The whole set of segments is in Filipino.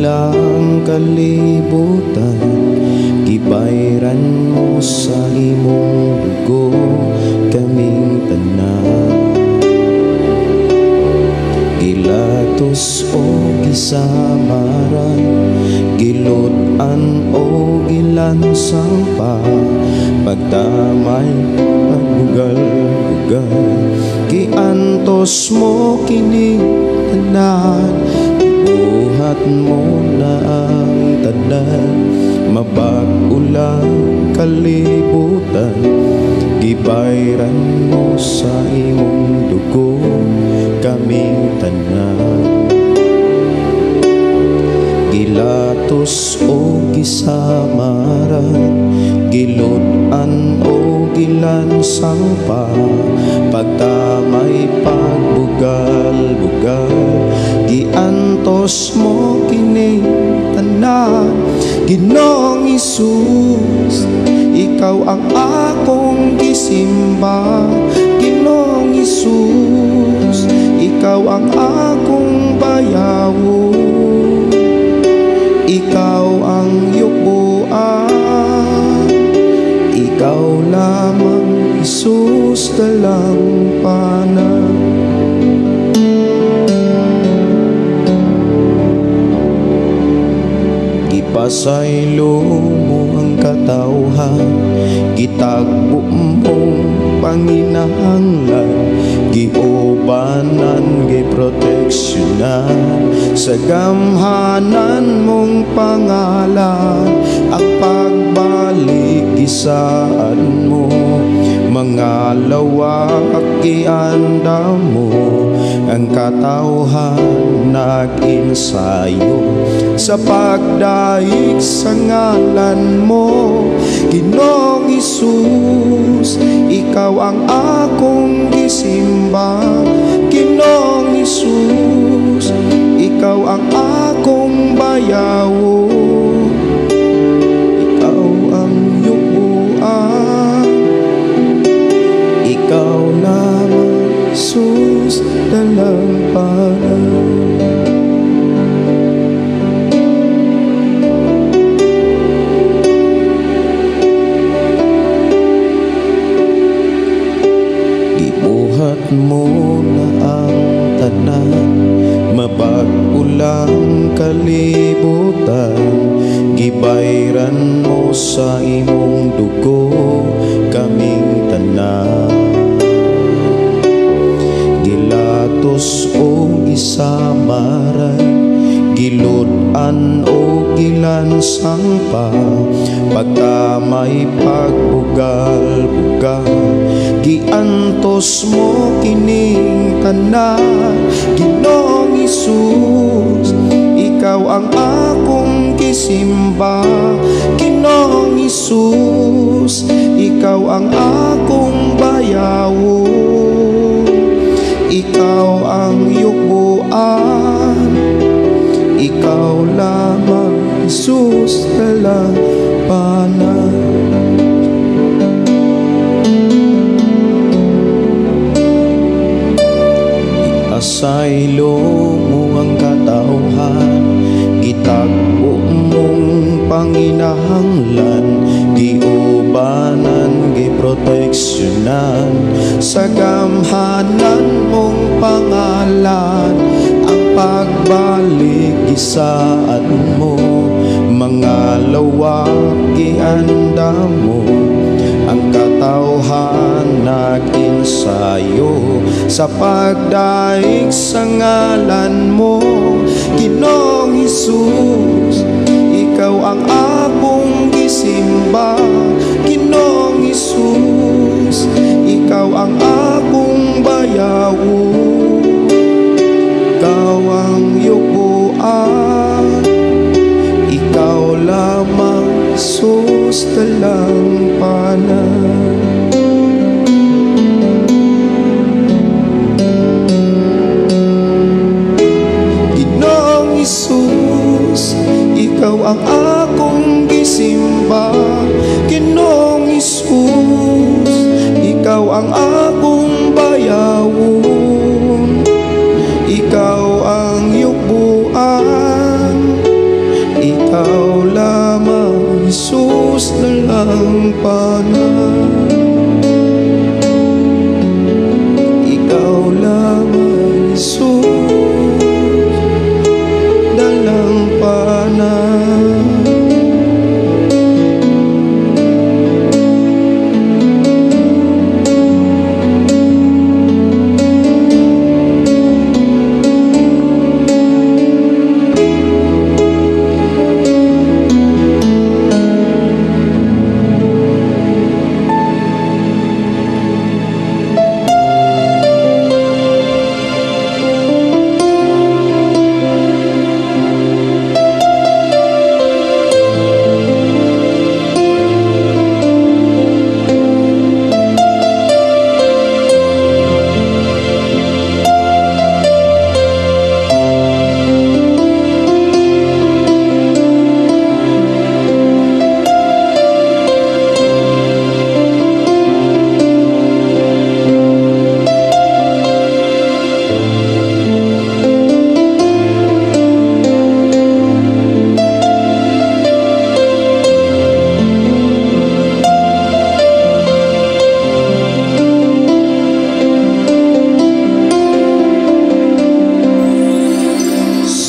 ulang kalibutan, gibayran mo sa imong dugo kaming tanan. Gilatos o gisamaran, gilutan o gilansang pa, pagdamay pagbugal-bugal, giantos mo kining tanan. Buhat mo na ang tanan, mabag-ulang kalibutan, gibayran mo sa imong dugo kaming tanan. Gilatos o gisamaran, gilutan o gilansang pa, pagtamay pagbugal-bugal, giantos mo kining tanan. Ginoong Hesus, ikaw ang akong gisimba. Ginoong Hesus, ikaw ang akong bayawo. Ikaw ang yubuan, ikaw lamang Hesus dalampana. Gipasaylo mo ang katawhan, gitagbo mong panginahanglan, giubanan, giproteksyonan, sa gamhanan mong pangalan. Ang pagbalik gisaan mo, mga lawak gianda mo, ang katawhan nag-insayo sa pagdaig sa ngalan mo. Ginoong Hesus, ikaw ang akong gisimba. Ginoong Hesus, ikaw ang akong bayawo. Ikaw ang yubuan, ikaw lamang Hesus dalampana. Mo na ang tanan, mabag-ulang kalibutan, gibayran mo sa imong dugo kaming tanan. Gilatos o gisamaran, gilutan o gilansang pa, pagtamay pagbugal-bugal, giantos mo kining tanan. Ginoong Hesus, ikaw ang akong gisimba. Ginoong Hesus, ikaw ang akong bayawo. Ikaw ang yubuan, ikaw lamang Hesus dalampana. Asaylo mo ang katawhan, gitagbo mong panginahanglan, giubanan, giproteksyonan, sa gamhanan mong pangalan. Ang pagbalik gisaan mo, mga lawak gianda mo, ang katawhan nag-insayo sa pagdaig sa ngalan mo. Ginoong Hesus, ikaw ang akong gisimba. Ginoong Hesus, ikaw ang akong bayawo. Ikaw ang yubuan, ikaw lamang Hesus dalampana. Ginoong Hesus, ikaw ang akong gisimba. Ginoong Hesus, ikaw ang akong bayawo. Ikaw ang yubuan, Dalang panahon, ikaw lamang Jesus. Dalang panahon,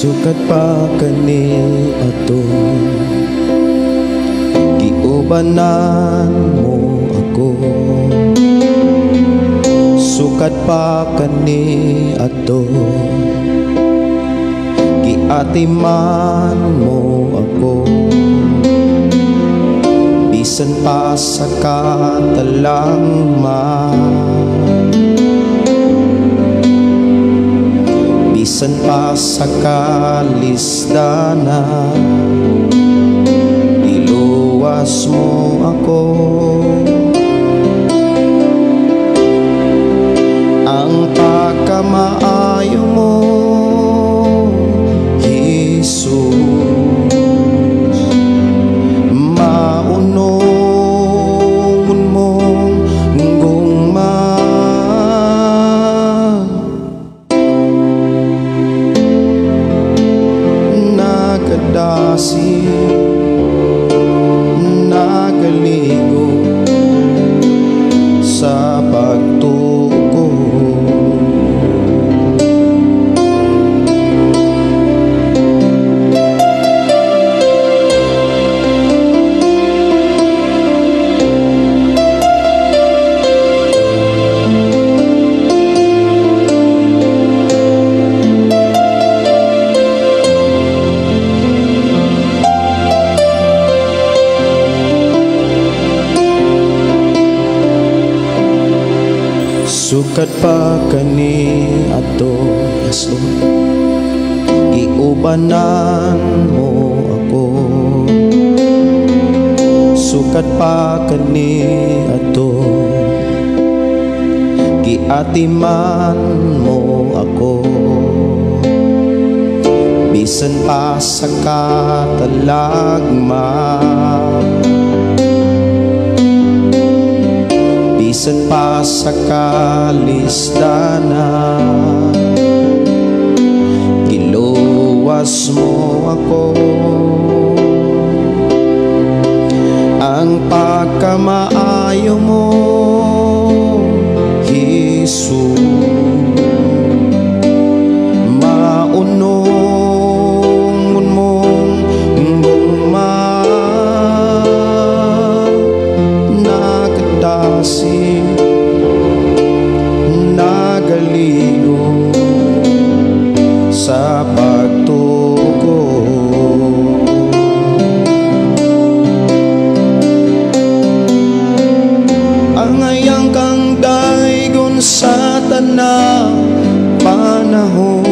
sukat pa kani ato, giubanan mo ako. Sukat pa kani ato, giatiman mo ako. Bisan pa sa katalang bisan pa sa kalisdanan, iluwas mo ako. Ang pagkamaayo mo, Jesus, maunong mong gungma. Nagadasi, nagaligo sa pagtuko. Sukat pa kani ato, yes Lord, giubanan mo ako. Sukat pa kani ato, giatiman mo ako. Bisan pa sa katalagma, bisan pa sa kalisdanan, giluwas mo ako. Ang pagkamaayo mo, Jesus, maunong mong gungma. Nagadasi, nagaligo sa pagtuko. Angayang kang daygon sa tanang panahon,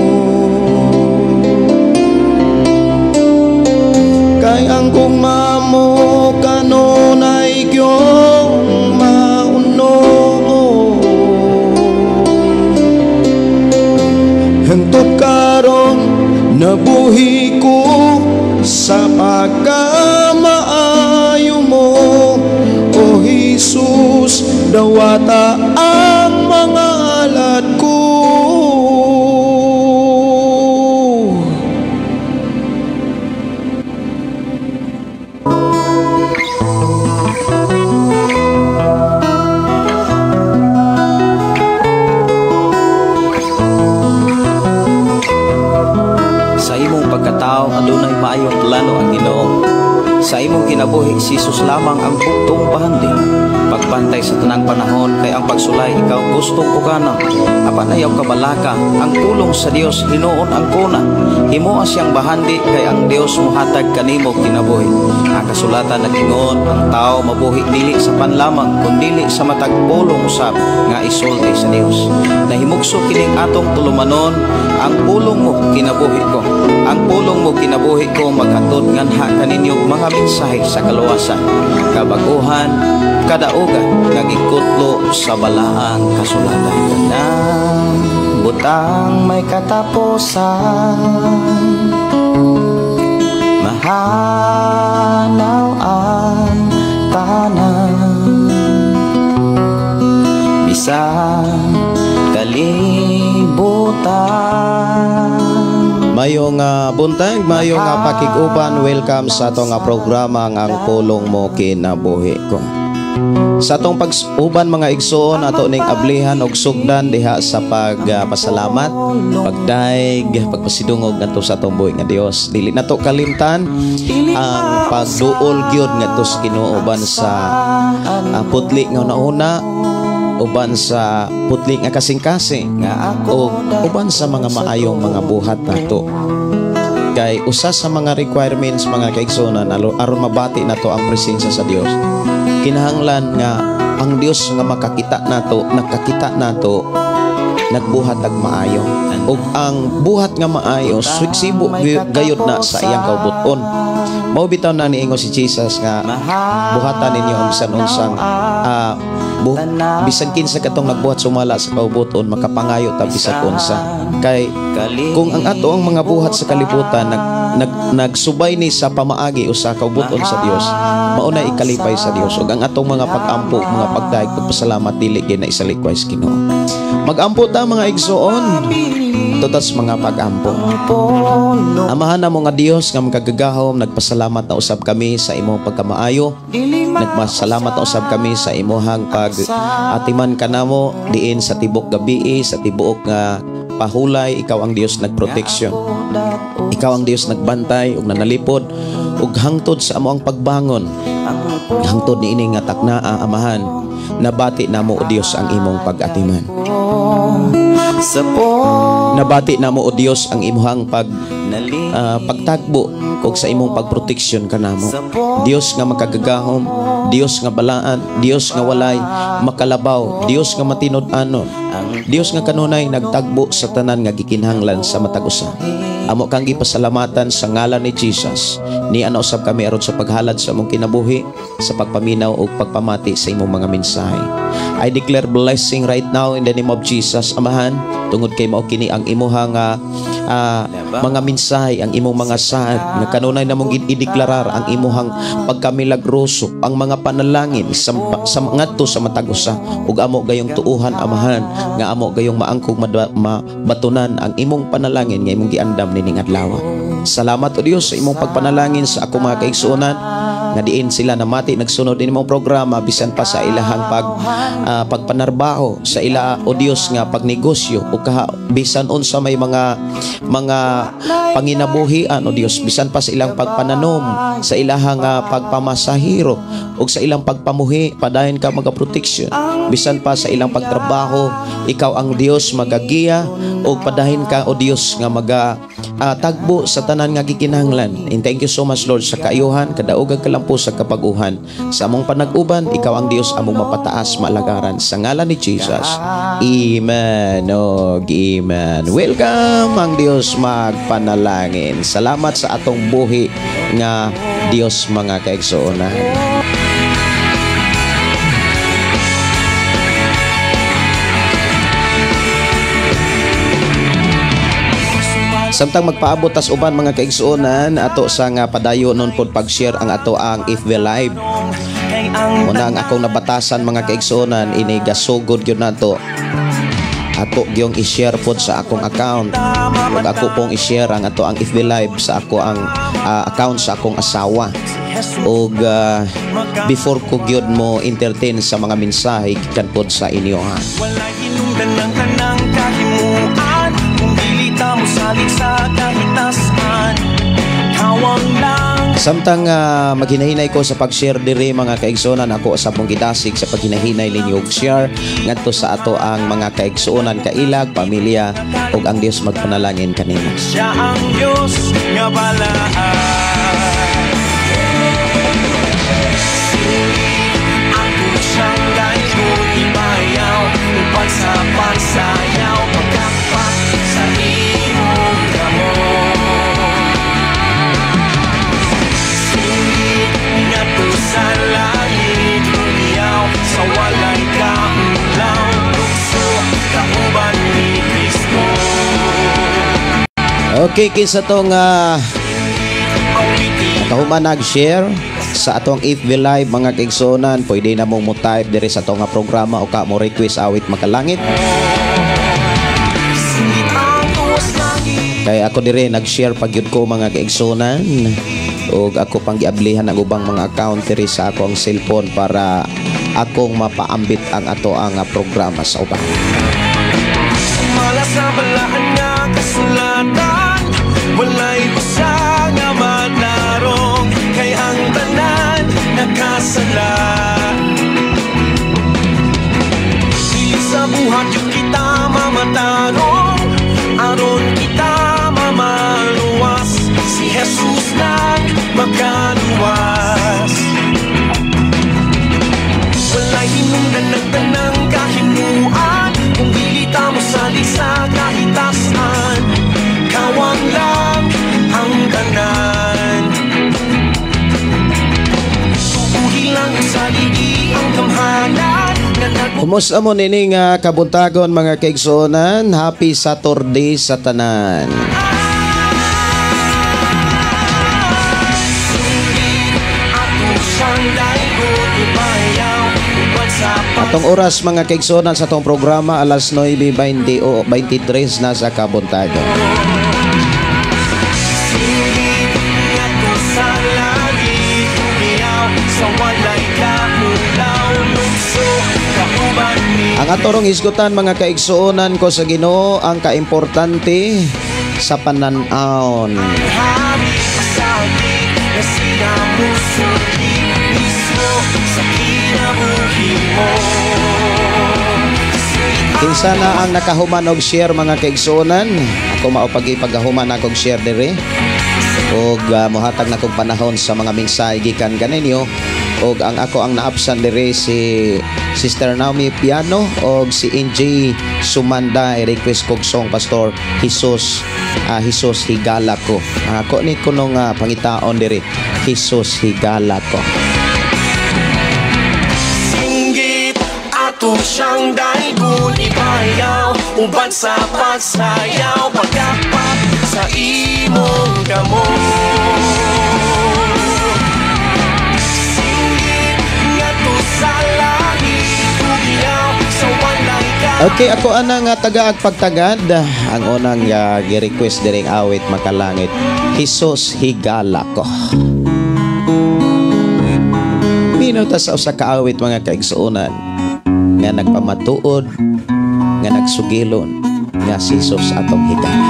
kay ang gumamo kanunay gyong maunong. Hangtod karon nabuhi ko sa pagkamaayo mo, o Jesus, dawata ang mga alad ko. Ginoo. Sa imong kinabuhi si Jesus lamang ang bugtong bahandi. Pagbantay sa tanang panahon kay ang pagsulay ikaw gusto ko kana. Apan ayaw kabalaka ang pulong sa Dios hinuon ang kuna. Himo siyang bahandi kay ang Dios mohatag kanimo kinabuhi. Ang kasulatan nagingon ang tao mabuhi dili sa panlamang kundi sa matag pulong usab nga isulti sa Dios. Nahimugso kining atong tulumanon ang pulong mo kinabuhi ko. Ang pulong mo kinabuhi ko maghatod nganha kaninyong mga mensahe sa kaluwasan, kabaguhan, kadaugan nga gikutlo sa balaang kasulatan. Kanang butang may katapusan, mahanaw ang tanan, bisan kalibutan. Mayong buntag, mayong pakiguban. Welcome sa atong programa ang pulong mo kinabuhi ko. Sa atong pag-uban mga igsoon, ato ning ablihan og sugdan diha sa pagpasalamat, pagdaig, pagpasidungog ngadto sa atong buhi nga Dios. Dili nato kalimtan ang pagduol gyud ngadto sa Ginoo uban sa putli nga una, uban sa putli nga kasing-kasing, o uban sa mga maayong mga buhat nato. Kay usa sa mga requirements mga kaigsonan aron mabati nato ang presensya sa Dios, kinahanglan nga ang Dios nga makakita nato, nakakita nato, nagbuhat ag maayo. Ug ang buhat nga maayo sugsibo gayud na sa iyang kaubuton. Mao bitaw na niingon si Jesus nga buhatan ninyo ang bisan unsang bisan kinsa katong nagbuhat sumala sa kaubuton makapangayo ta bisan unsa. Kay kung ang ato ang mga buhat sa kalibutan nagsubay ni sa pamaagi o sa kaubuton sa Dios, mauna ikalipay sa Dios. Ug ang atong mga pag-ampo, mga pagdaig, pagpasalamat dili gyud na isalikway sa Ginoo. Mag-ampo ta mga igsoon, todas mga pag-ampo. Amahan na mo nga Dios nga magagagahom, nagpasalamat na usab kami sa imong pagkamaayo. Nagpasalamat na usab kami sa imong pag-atiman kanamo diin sa tibok gabi, sa tibuok nga pahulay. Ikaw ang Dios nagproteksyon. Ikaw ang Dios nagbantay ug nanalipod ug hangtod sa amo ang pagbangon. Hangtod ni ini nga taknaa amahan, nabati namo o Dios ang imong pag-atiman. Nabati namo o Dios ang imong pagtagbo ug sa imong pagproteksyon kanamo. Dios nga makagagahom, Dios nga balaan, Dios nga walay makalabaw, Dios nga matinud-anon, Dios nga kanunay nagtagbo sa tanan nga gikinahanglan sa matag usa. Amo kang gipasalamatan sa ngalan ni Jesus. Ni ana usab kami aron sa paghalad sa among kinabuhi, sa pagpaminaw ug pagpamati sa imong mga mensahe. I declare blessing right now in the name of Jesus, amahan, tungod kay mao kini ang imong mga mensahe, ang imong mga saad nga kanunay namong ideklarar ang imong pagkamilagroso, ang mga panalangin sa ngadto sa matag usa. Ug amo gayong tuuhan amahan nga amo gayong maangkog mabatunan ang imong panalangin nga imong giandam nining adlaw. Salamat o Dios sa imong pagpanalangin sa ako mga kaigsuonan nga diin sila namati nagsunod din imong programa bisan pa sa ilahang pagpanarbaho sa ila o Dios nga pagnegosyo o bisan unsa may mga panginabuhian o Dios, bisan pa sa ilang pagpananom, sa ilahang pagpamasahiro o sa ilang pagpamuhi, padayon ka magaproteksyon. Bisan pa sa ilang pagtrabaho, ikaw ang Dios magagiya o padahin ka o Dios nga tagbo sa tanan nga gikinahanglan. And thank you so much Lord sa kaayuhan, kadaugag kalampo sa kapaguhan. Sa among panag-uban, ikaw ang Dios among mapataas malagaran sa ngalan ni Jesus. Amen. Amen. Welcome ang Dios magpanalangin. Salamat sa atong buhi nga Dios mga kaigsuonan. Samtang magpaabot tas uban mga kaigsuonan ato sa nga padayo non pod pag-share ang ato ang FB Live. Muna ang akong nabatasan mga kaigsuonan ini gasugod gyud nato. Ato gyung i-share pod sa akong account. Ug ako pong i-share ang ato ang FB Live sa ako ang account sa akong asawa. Ug before ko gyud mo entertain sa mga mensahe gikan pod sa inyo ha. Wala hinungdan ng kanang kahimuan kung dili ta mo salig sa kahit nasaan. Kawang lang Samtang maghinahinay ko sa pag-share diri mga kaigsuonan, ako sa pong gidasig sa paghinahinay ninyo og share ngadto sa ato ang mga kaigsuonan, kailag, pamilya ug ang Dios magpanalangin kanimo. Siya ang Diyos nga balaan. Ako siyang layong ibayaw, upang sa pagsayaw, pagkapat sa imong gamot. Singit nga to sa langit, lumiyaw sa walay kaulaw, lukso kauban ni Kristo. Okay, kinsa tong kahuman nag-share sa atong FB Live mga kaigsuonan, pwede na mong mo-type diri sa atong programa o ka mo request awit makalangit. Kaya ako dire nag-share pag yun ko mga kaigsuonan, ug ako pang giablihan ang ubang mga account diri sa akong cellphone para akong mapaambit ang ato ang programa sa uban. Mala sa balahan nga kasulatan, walay usa nga manarong, kay ang tanan nakasala. Dili sa buhat yung kita mamatarong, aron kita mamaluwas, si Jesus lang makaluwas. Walay hinungdan ng tanang kahinuan, kung dilita mo salig sa kahitasan, kawang lang ang tanan. Subuhi lang sa ligi ang kamhanan. Kumusta mo nining kabuntagon mga kaigsuonan? Happy Saturday sa tanan. Atong oras mga kaigsuonan sa atong programa alas 9:20 o 23 na sa kabuntagon. Ang atorong hisgutan mga kaigsuonan ko sa Ginoo ang kaimportante sa pananaon. Kinsa na ang nakahuman og share mga kaigsuonan, ako mao paghuman akong share dire og mohatag na kong panahon sa mga mensahe gikan kaninyo. Og ang ako ang naapsan dire si Sister Naomi Piano og si NJ Sumanda, request kog song Pastor Jesus Higala ko. Ako ni kunong pangitaon dire, Jesus Higala ko. Singgit ato siyang daygon ibayaw, uban sa pagsayaw, pagkapat sa imong gamot. Okay, ako anang tagaag pagtagad. Ang unang gi-request diring awit makalangit, Jesus Higala ko. Minuta sa usa ka awit mga kaigsuonan nga nagpamatuod, nga nagsugilon, nga si Jesus atong higala.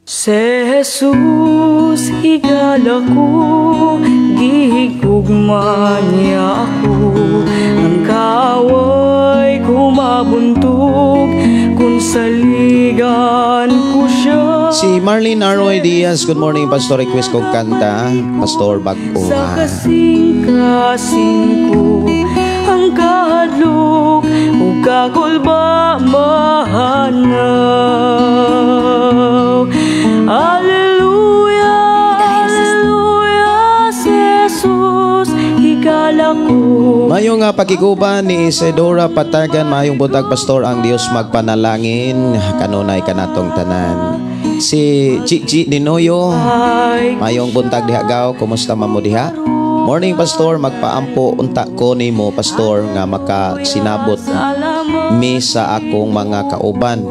Si Jesus higala ko, gihigugma niya ako, ang kaway kumabuntog, kung saligan ko siya. Si Marlene Arroy Diaz, good morning Pastor, request kong kanta, Pastor Sa Baguhan. kasing-kasing ko, ang kahadlok o kakulba mahanaw. Alleluia, Alleluia, si Jesus higala ko. Mayong pagiguban ni Isidora Patagan, mayong buntag Pastor, ang Dios magpanalangin kanunay kanatong tanan. Si Gigi Dinoyo, mayong buntag diha gaw, kumusta man mo diha? Morning Pastor, magpaampo unta ko nimo Pastor nga makasinabot mi sa akong mga kauban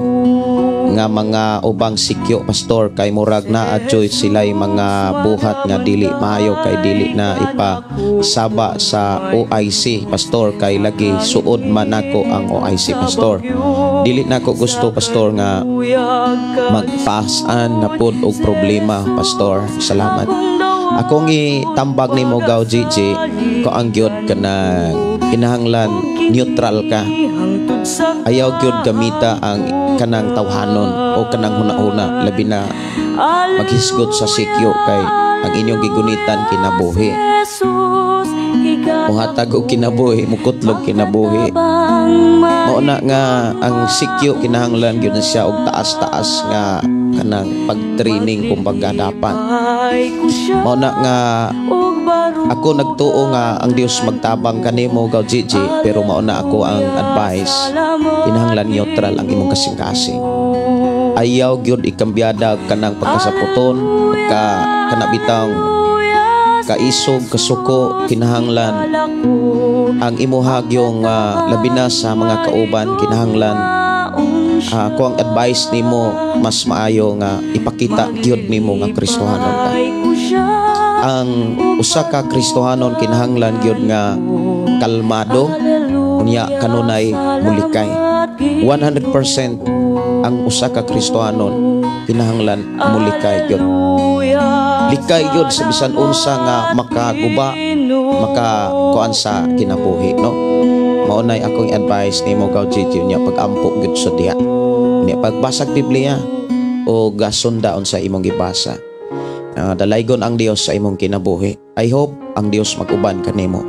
nga mga ubang sikyo Pastor, kay murag na adjoy sila'y mga buhat nga dili maayo, kay dili na ipasaba sa OIC Pastor, kay lagi suod man ako ang OIC Pastor. Dili na ko gusto Pastor nga magpaasan na pod og problema Pastor. Salamat. Akong itambag ni mo gaw Gigi ko ang gyud kanang kinahanglan neutral ka. Ayaw gyud gamita ang kanang tawhanon o kanang huna-huna labi na maghisgot sa sikyo kay ang inyong gigunitan kinabuhi. Muhatag og kinabuhi, mukutlog kinabuhi. Mauna nga ang sikyo kinahanglan gyud na siya og taas-taas nga kanang pagtraining kumbaga dapat. Mauna nga ako nagtuo nga ang Dios magtabang kanimo gaw Gigi, pero mauna ako ang advice kinahanglan neutral ang imong kasing-kasing. Ayaw gyud ikambyada kanang pagkasaputon kanabitang kaisog kasuko. Kinahanglan ang imuhag yung labi na sa mga kauban kinahanglan kung ang advice nimo mas maayo nga ipakita gyud nimo nga Kristohanon ka. Ang usa ka Kristohanon kinahanglan gyud nga kalmado unya kanunay mulikay. 100% ang usa ka Kristohanon kinahanglan mulikay gyud. Likay gyud sa bisan unsa nga makaguba makakuan sa kinabuhi, no? Maunay akong advice nimo gaw Gigi nya pagampo gyud sa diha. Nya pagbasag Biblia o gasundaon sa imong gibasa. Dalaygon ang Dios sa imong kinabuhi. I hope ang Dios mag-uban kanimo.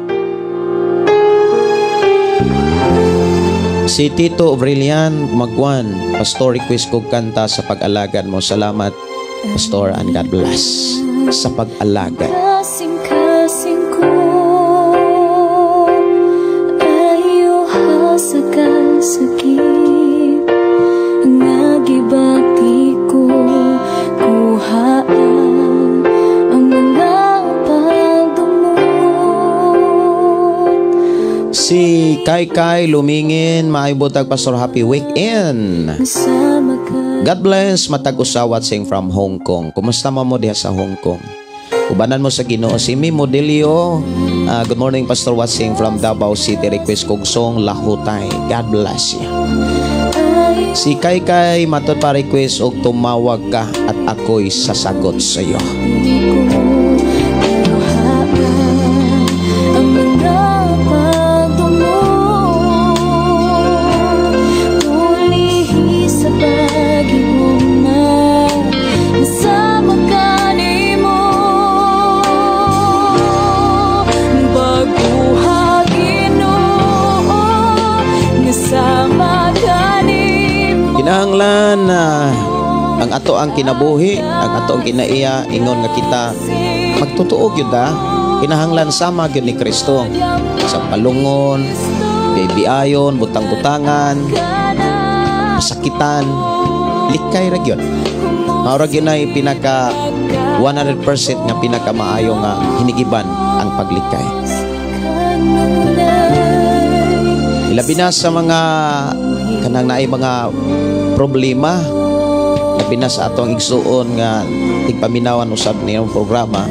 Si Tito Brilliant Magwan, Pastor, request kog kanta sa pag-alagan mo. Salamat, Pastor, and God bless sa pag-alagan. Kasing-kasing ko ayo hasakal sakit nagibati ko kuhaan ang mga pagdumot. Si Kai Lumingin, maayubotag Pastor, happy weekend. God bless, matag usawat sing from Hong Kong. Kumusta mo diha sa Hong Kong? Ubanan mo sa Ginoo. Si Mimo Delio, good morning Pastor, watching from Davao City. Request kong song Lahutay. God bless you. Si Kai matod pa request og tumawag ka at ako'y sasagot sa iyo. Kinahanglan ang ato ang kinabuhi, ang ato ang kinaiya, ingon nga kita magtutuog yun da. Kinahanglan sama yun ni Kristo sa palungon, bibiayon, butang-butangan, masakitan, likay ra yun. Maurag yun ay pinaka 100% nga pinaka maayo nga hinigiban ang paglikay. Ilabi na sa mga kanang naay mga problema, labi na sa atong igsuon nga tigpaminawan usab niyong programa,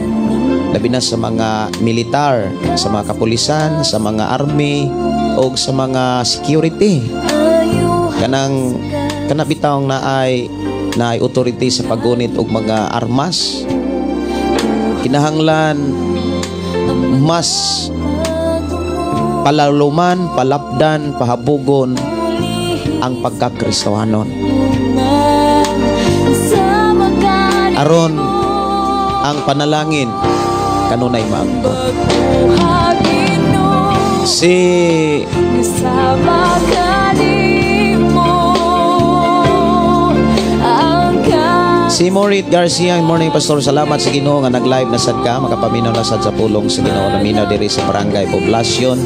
labi na sa mga militar, sa mga kapulisan, sa mga army o sa mga security, kanabitawng naay authority sa paggunit og mga armas. Kinahanglan mas palaluman, palapdan, pahabugon ang pagkakristohanon aron ang panalangin kanunay maangkon. Si Morit Garcia, morning Pastor, salamat sa Ginoo nga nag-live na sad ka, makapaminaw na sad sa pulong sa Ginoo, naminaw diri sa Barangay Poblacion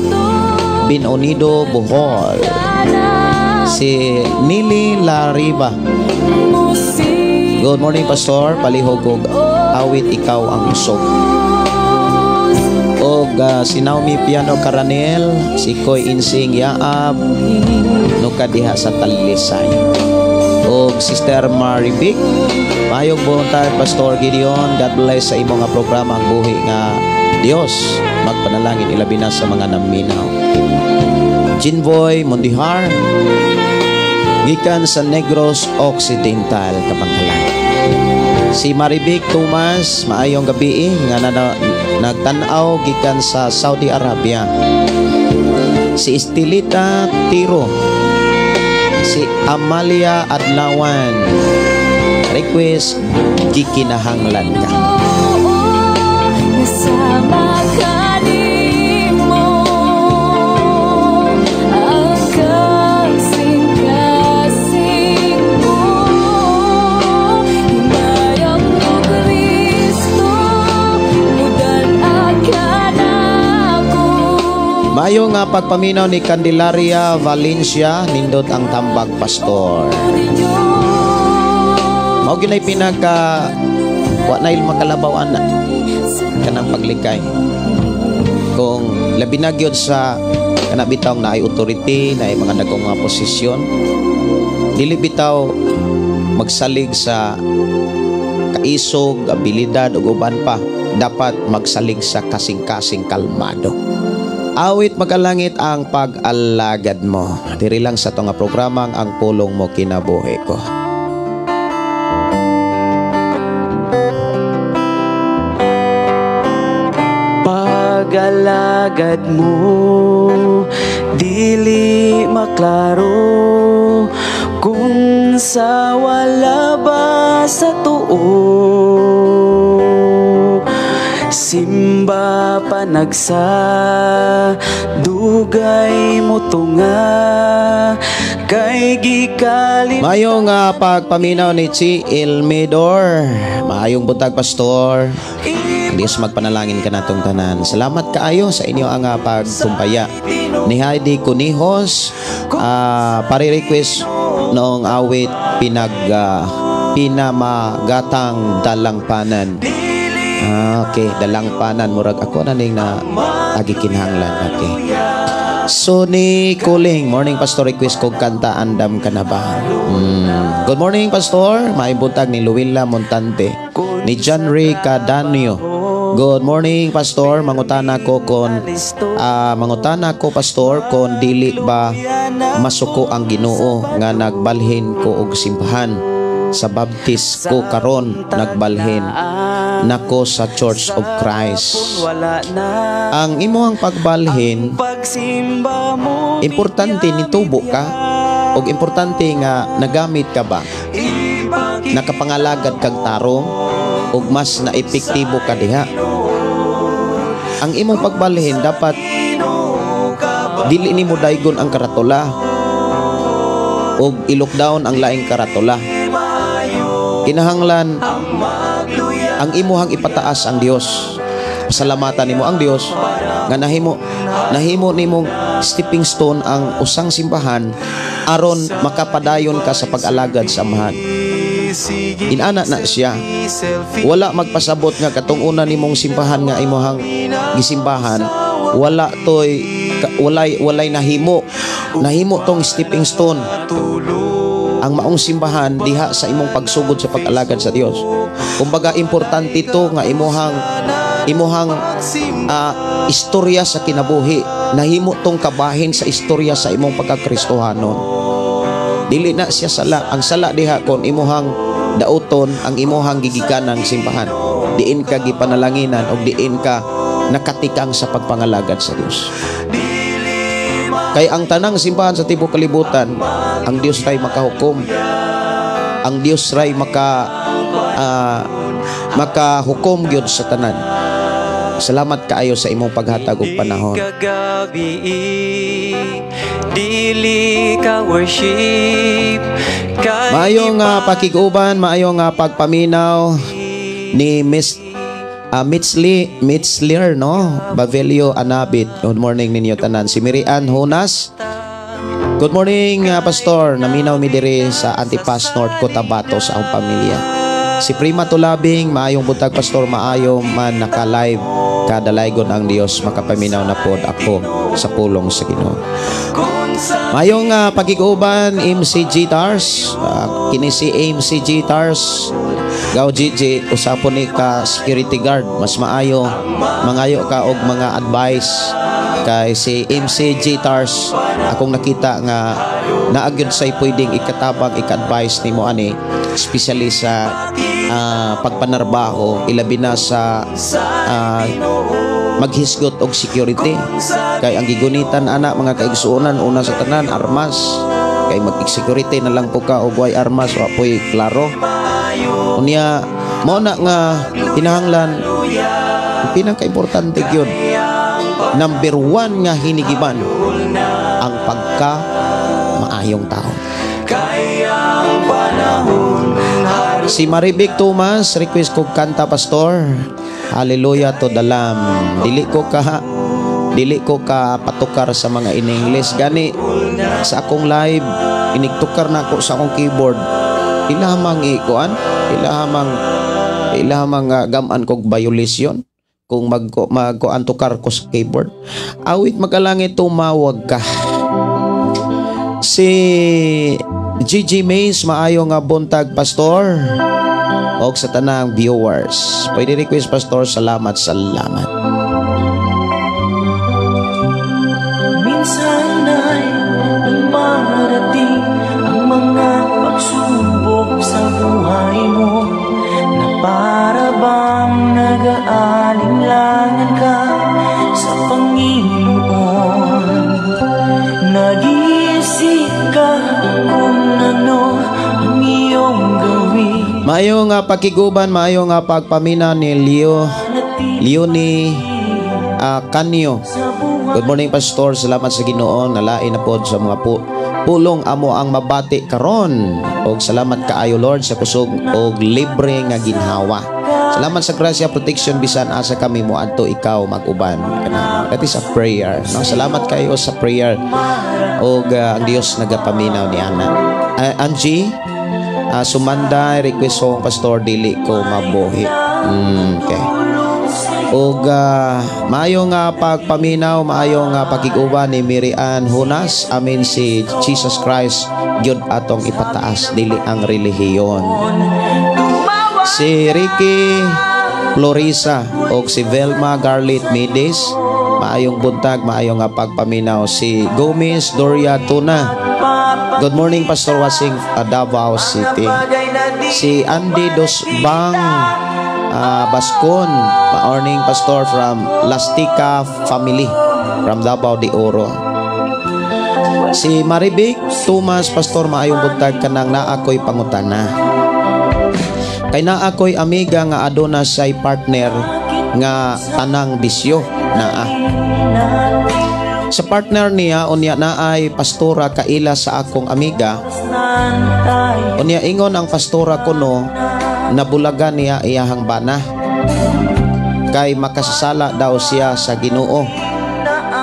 Binonido, Bohol. Si Nili Lariba, good morning Pastor, palihog og awit ikaw ang usog. Og si Naomi Piano Caranel, si Koy Insing Yaab nuka diha sa Talisay. Og Sister Maribik, mayong voluntary Pastor Gideon, God bless sa imong nga programa ang buhi nga Dios magpanalangin ilabi na sa mga naminaw. Jinboy Mondihar, gikan sa Negros Occidental, Kabangkalan. Si Maribik Thomas, maayong gabi nga nagtanaw gikan sa Saudi Arabia. Si Estelita Tiro, si Amalia Adlawan, request gikinahanglan ka. Nasama ka mo ang kasing-kasing mo. Hinayang mo Kristo, mudan akan ako. Maayo nga pagpaminaw ni Candelaria Valencia, nindot ang tambag pastor. Mao ginay pinaka wa na makalabawaan na kanang paglikay. Kung labi na gyud sa kana bitaw na ay authority, na ay mga dagkong mga posisyon, dili bitaw magsalig sa kaisog, abilidad ug uban pa. Dapat magsalig sa kasing-kasing kalmado. Awit magalangit ang pag-alagad mo. Diri lang sa to nga programang ang pulong mo kinabuhi ko. Pag-alagad mo, dili maklaro kung sa wala ba sa tuo. Simba panagsa, dugay mo tunga, kay gikalin. Mayong pagpaminaw ni Chi Elmedor. Maayong buntag pastor. Diyos magpanalangin ka natong tanan. Salamat kaayo sa inyo ang pagtumpaya. Ni Heidi Kunihos, pare-request noong awit pinamagatang dalangpanan. Okay, dalangpanan. Murag ako na ning na agikinhanglan. Okay. So ni Kuling, morning pastor, request kong kanta Andam Ka Na Ba. Good morning pastor, maibuntag ni Luwila Montante, ni John Ray Cadanio. Good morning pastor, mangutana ko pastor kon dili ba masuko ang Ginoo nga nagbalhin ko og simbahan sa baptist ko karon, nagbalhin nako sa Church of Christ. Ang imong pagbalhin importante nitubo ka og importante nga nagamit ka ba, nakapangalagad kag tarong ug mas na epektibo ka diha. Ang imong pagbalhin dapat dili nimo daygon ang karatula ug i-lockdown ang laing karatula. Kinahanglan ang imuhang ipataas ang Dios. Pasalamatan nimo ang Dios nga nahimo nimong stepping stone ang usang simbahan aron makapadayon ka sa pag-alagad sa amahan. Inana na siya. Wala magpasabot nga katong una nimong simbahan nga imuhang gisimbahan, walay nahimo tong stepping stone. Ang maong simbahan diha sa imong pagsugod sa pag-alagad sa Dios. Kumbaga importante to nga imuhang istorya sa kinabuhi. Nahimo tong kabahin sa istorya sa imong pagkakristohanon. Dili na siya sala. Ang sala diha kon imuhang dauton ang imuhang gigikanang simbahan. Diin ka gipanalanginan o diin ka nakatikang sa pagpangalagad sa Dios. Kay ang tanang simbahan sa tibok kalibutan, ang Dios ray makahukom. Ang Dios ray makahukom gyud sa tanan. Salamat kaayo sa imong paghatag og panahon. Dili ka worship. Maayong pakiguban, maayong pagpaminaw ni Miss Mitzlier, no? Bavelio Anabit. Good morning ninyo tanan. Si Mirian Honas. Good morning, pastor. Naminaw mi diri sa Antipas North Cotabato sa akong pamilya. Si Prima Tulabing, maayong buntag pastor, maayo man naka-live kada laygon ang Dios, makapaminaw na pod ako sa pulong sa Ginoo. Mayong pagiguban MCG Tars, kini si MCG Tars gaw GG usapon ni ka security guard, mas maayo mangayo ka og mga advice kay si MCG Tars. Akong nakita nga naagyod say pwedeng ikatabang ika-advice nimo ani, especially sa pagpanarbaho, ilabi na sa maghisgot og security. Kay ang gigunitan ana mga kaigsuonan, una sa tanan armas. Kay mag-security na lang po ka og way armas wa po'y klaro. Unya mao na nga kinahanglan pinaka-importante gyud. Number 1 nga hinigiban ang pagka maayong tao. Si Maribik Thomas request kog kanta pastor. Hallelujah to the Lamb. Dili ko ka patukar sa mga in-English gani sa akong live inigtukar na ako sa akong keyboard. Ilamang ikuan, ilamang gaman kog violation kung magkuan tukar ko sa keyboard. Awit magalangit tumawag ka. Si Gigi Mays, maayo nga buntag pastor. Og sa tanang viewers, pwede request pastor, salamat. Minsan ay dumarating ang mga pagsubok sa buhay mo, na para bang nag-aalinlangan ka sa Panginoon. Nag-iisip ka kung ano ang iyong gawin. Maayo nga pakiguban, maayo nga pagpamina ni Leonie Canyo. Good morning pastor, salamat sa Ginoo, nalain na pod sa mga pulong amo ang mabati karon. Og salamat kaayo Lord sa kusog og libre nga ginhawa. Salamat sa grasya protection bisan asa kami moadto ikaw mag-uban kanamo. That is a prayer. No? Salamat kayo sa prayer. Og ang Dios nagapaminaw ni ana. Angie Sumanda request song pastor, dili ko mabuhi. Okay. Og maayo nga pagpaminaw, maayo nga pakiguban ni Miriam Hunas. Amin si Jesus Christ gyud atong ipataas, dili ang relihiyon. Si Ricky Florisa og si Velma Garlit Mides, maayong buntag, maayo nga pagpaminaw. Si Gomez Doria Tuna, good morning pastor, watching Davao City. Si Andy Dosbang Bascon, morning pastor from Lastica family from Davao de Oro. Si Maribik Thomas pastor, maayong buntag kanang naakoy pangutana. Kay naakoy amiga nga aduna say partner nga tanang bisyo naa. Sa partner niya unya naay pastora kaila sa akong amiga. Unya ingon ang pastora kuno nabulagan niya iyahang bana kay makasasala daw siya sa Ginoo.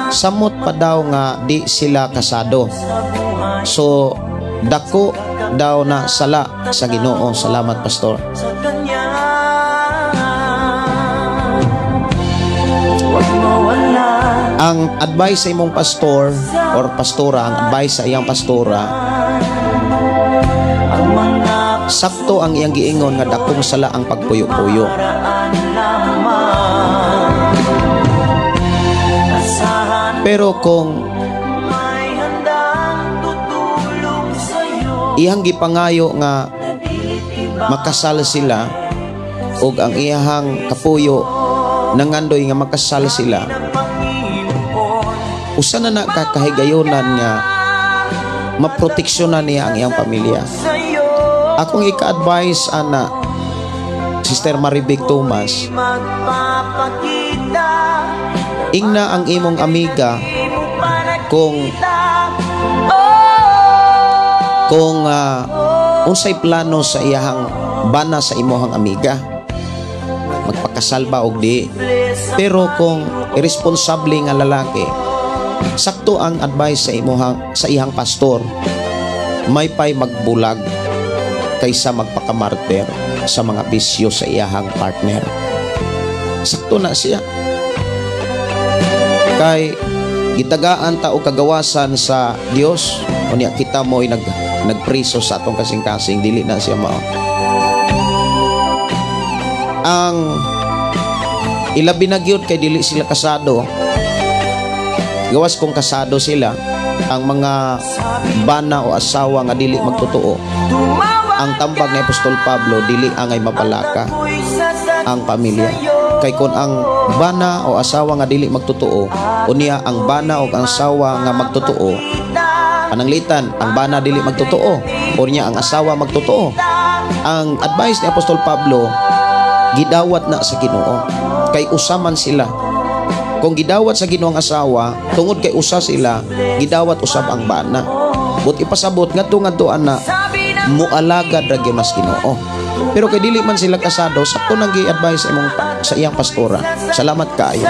Samot pa daw nga di sila kasado. So dako daw na sala sa Ginoo. Salamat pastor. Ang advice sa imong pastor or pastora, ang advice sa iyang pastora, sakto ang iyang giingon nga dakong sala ang pagpuyo-puyo. Pero kung iyang gipangayo nga makasal sila ug ang iyang kapuyo nangandoy nga makasal sila, usa na nakakahigayonan nga maproteksyonan niya ang iyang pamilya. Akong ika-advise ana Sister Maribik Thomas, ingna ang imong amiga kung unsay plano sa iyahang bana sa imuhang amiga, magpakasal ba og di. Pero kung irresponsable nga lalaki, sakto ang advice sa iyang pastor, may pay magbulag kaysa magpakamarter sa mga bisyo sa iyahang partner. Sakto na siya. Kay gitagaan ta og kagawasan sa Dios, unya kita mo'y nagpriso sa atong kasing-kasing, dili na siya mao. Ang ilabi na gyud kay dili sila kasado. Gawas kung kasado sila, ang mga bana o asawa nga dili magtotoo, ang tambag ni Apostol Pablo dili angay mabalaka ang pamilya. Kay kun ang bana o asawa nga dili magtotoo, unya ang bana o ang asawa nga magtotoo, pananglitan ang bana dili magtotoo, unya ang asawa magtotoo. Ang advice ni Apostol Pablo, gidawat na sa Ginoo, kay usaman sila. Kung gidawat sa Ginoo ang asawa, tungod kay usa sila, gidawat usab ang bana. But ipasabot ngadto ana mualagad ra gyud mas Ginoo. Pero kay dili man sila kasado, sakto nang gi-advise sa iyang pastora. Salamat kaayo.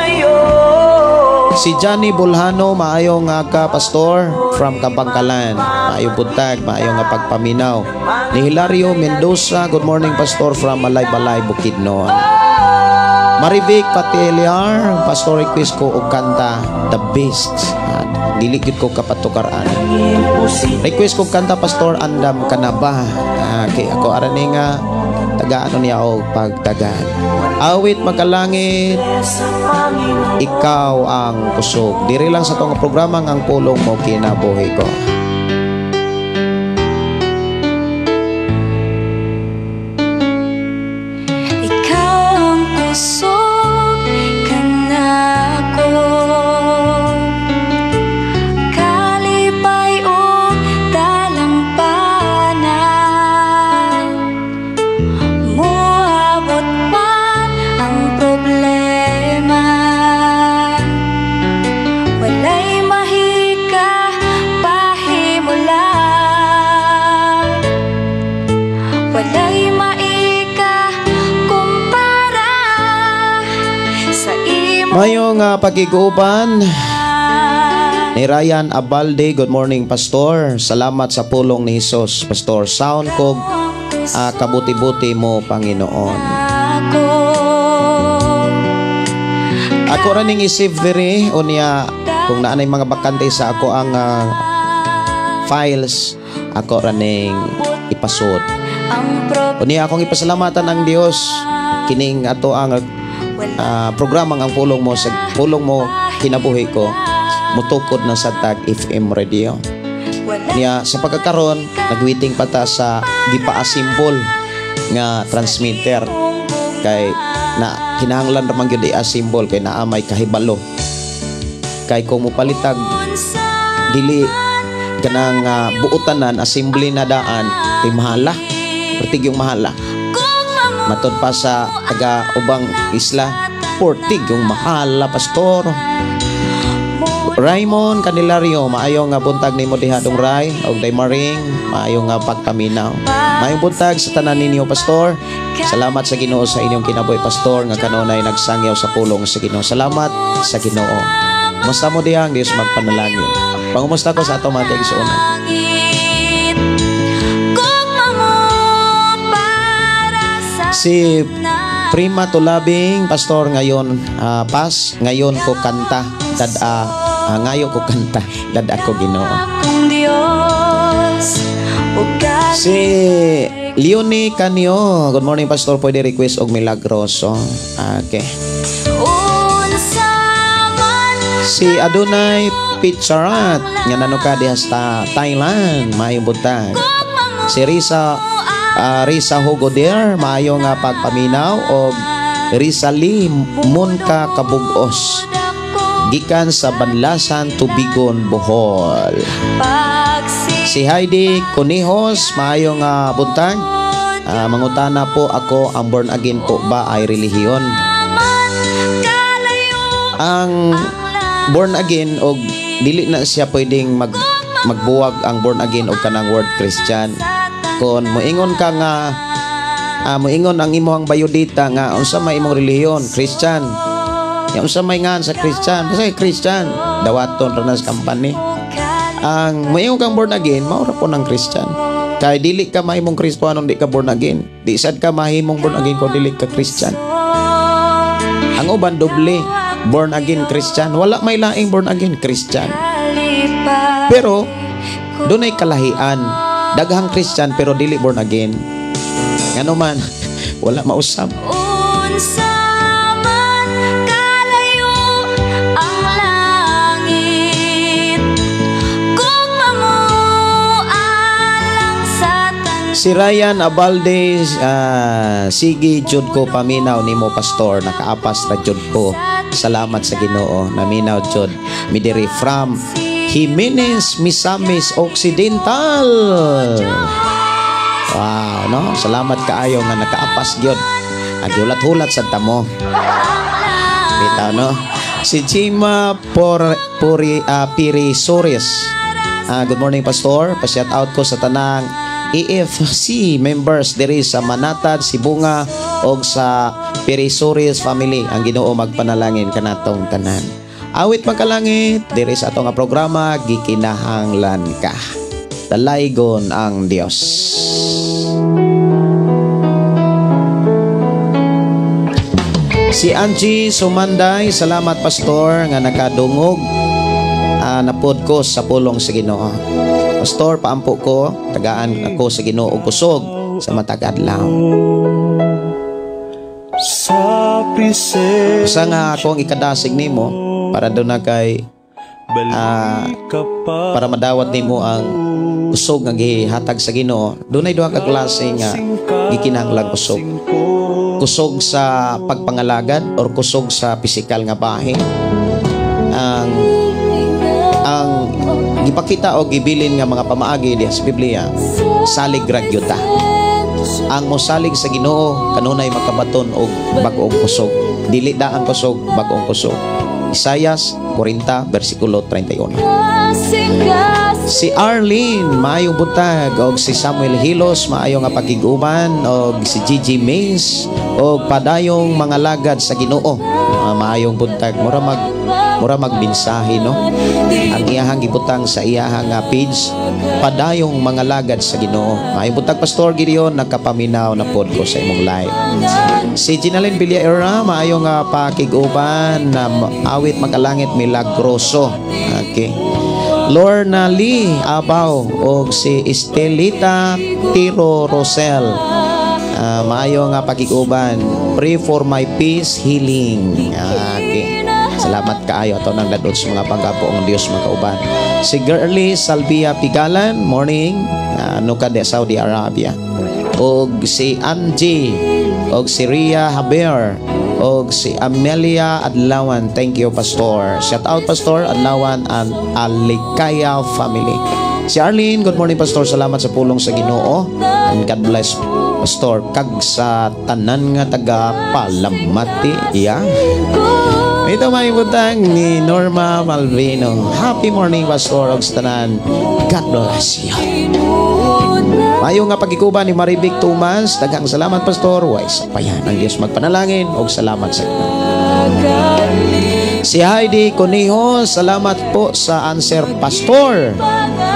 Si Johnny Bolhano, maayo nga ka pastor from Kabangkalan. Maayo buntag, maayo nga pagpaminaw. Ni Hilario Mendoza, good morning pastor from Malay-Balay, Bukidnon. Marivic Pateliar, pastor request ko og kanta The Beast. Dili gid ko kapatukaran. Request ko kanta pastor Andam Kanaba. Kay ako arani nga tagaan niya og pagtagan. Awit makalangit, ikaw ang kusog. Diri lang sa tong programa ang pulong mo kinabuhi ko. Ikaw ang kusog kanako, kalipay o dalampanan. Muabot man ang problema, walay mahika pahimulan, walay maika kumpara sa imo. Mayong pagiguban ni Ryan Abalde, good morning pastor. Salamat sa pulong ni Jesus pastor. Sound kog kabuti-buti mo Panginoon. Ako ra ning isip diri unya kung naanay mga bakante sa ako ang files, ako ra ning ipasud. Unya akong ipasalamatan ang Dios kining ato ang programang ang pulong mo kinabuhi ko mutukod na sa Tag FM radio. Niya sa pagkakaroon nagwaiting pa ta sa gipa-assemble nga transmitter kay na kinahanglan ra man gyud i-assemble kay naa may kahibalo. Kay kung mopalitag dili kanang buotanan assembly na daan kay mahala. Pertig yung mahala. Matod pa sa taga ubang isla, portig yung mahala pastor. Raymond Candelario, maayo nga buntag ni mo diha dong Ray og day Maring, maayo nga pagpaminaw. Maayong buntag sa tanan ninyo pastor. Salamat sa Ginoo sa inyong kinabuhi pastor nga kanunay nagsangyaw sa pulong sa Ginoo. Salamat sa Ginoo. Musta mo diha ang Dios magpanalangin. Pangumusta ko sa ato mga kaigsuonan. Si Prima Tulabing pastor ngayon ngayon ko kanta ngayon ko kanta dad ako Ginoo. Si Leonie Canio, good morning pastor, pwede request og milagroso. Okay. Si Adonai Picharat nga nanuka diha sa Thailand, maayong buntag. Si Risa Hugoder, maayo nga pagpaminaw og Risa Lee Munka Kabugos gikan sa Banlasan, Tubigon, Bohol. Si Heidi Conejos, maayo nga buntag. Mangutana po ako, ang born again po ba ay relihiyon? Ang born again og dili na siya pwedeng magbuwag ang born again og kanang word Christian. Kon moingon ka nga moingon ang imong bayodita nga unsa may imong relihiyon, Christian. Yang unsa may ngan sa Christian, basta Christian, dawaton ra nas company. Ang moingon kang born again, mao ra po ng Christian. Kay dili ka mahimong Kristiyano di ka born again. Di sad ka mahimong born again kung dili ka Christian. Ang uban doble, born again Christian, wala may laing born again Christian. Pero dunay kalahian. Daghang Christian pero dili born again. Ngano man wala mausab. Si Ryan Abalde, sige jud ko paminaw nimo pastor, nakaapas ra jud ko. Salamat sa Ginoo, naminaw jud mi diri from Jimenez, Misamis Occidental. Wow, no? Salamat kaayo nga nakaapas gyud. Agulat-hulat sa tamo. Bitaw, no? Si Jima Piri Soris. Good morning, Pastor. Pa-shout out ko sa tanang EFC members diri sa Manatad, Sibunga og sa Piri Soris family. Ang Ginoo magpanalangin kanatong tanan. Awit magkalangit diri sa atong nga programa, gikinahanglan ka. Dalaygon ang Dios. Si Angie Sumanday, salamat Pastor nga nakadungog napod ko sa pulong sa Ginoo. Pastor, paampo ko, tagaan ako sa Ginoo og kusog sa matag adlaw. Usa nga akong ikadasig nimo para doon na kay para madawat nimo ang kusog nga gihatag sa Ginoo. Doon ay duha ka klase nga gikinahanglan kusog. Kusog sa pagpangalagad or kusog sa pisikal nga bahin. Ang gipakita o gibilin nga mga pamaagi diha sa Biblia, salig ra gyud ta. Ang mosalig sa Ginoo kanunay makabaton og bag-ong kusog. Dili da ang kusog, bag-ong kusog. Isaias 40 versikulo 31. Si Arlene maayong buntag og si Samuel Hilos maayo nga pakiguban og si Gigi Mays og padayong mga lagad sa Ginoo. Maayong buntag mura magmensahe, no? Ang iyahang gibutang sa iyahang page, padayong mga lagad sa Ginoo. Maayong buntag Pastor Gideon, nakapaminaw na pod ko sa imong live. Si Ginaline Villaera maayong pakiguban na awit makalangit milagroso. Okay. Lorna Lee Abaw o si Estelita Tiro Rosel, maayo nga pakiguban, pray for my peace healing. Okay. Salamat kaayo ato nang dadot sa mga paggapo ng Dios makauban. Si Girly Salvia Pigalan, morning, nukade Saudi Arabia. Og si Angie og si Ria Haber og si Amelia Adlawan. Thank you Pastor. Shout out Pastor Adlawan and Alikaya family. Si Arlene, good morning Pastor. Salamat sa pulong sa Ginoo. And God bless Pastor kag sa tanan nga taga Palamati. Yeah. Ito may butang ni Norma Malvino. Happy morning Pastor og sa tanan. God bless you. Mayo nga pagikuban ni Maribik Tumas, daghang salamat Pastor. Way sapayan ang Dios magpanalangin og salamat sa inyo. Si Heidi Coniho, salamat po sa answer Pastor.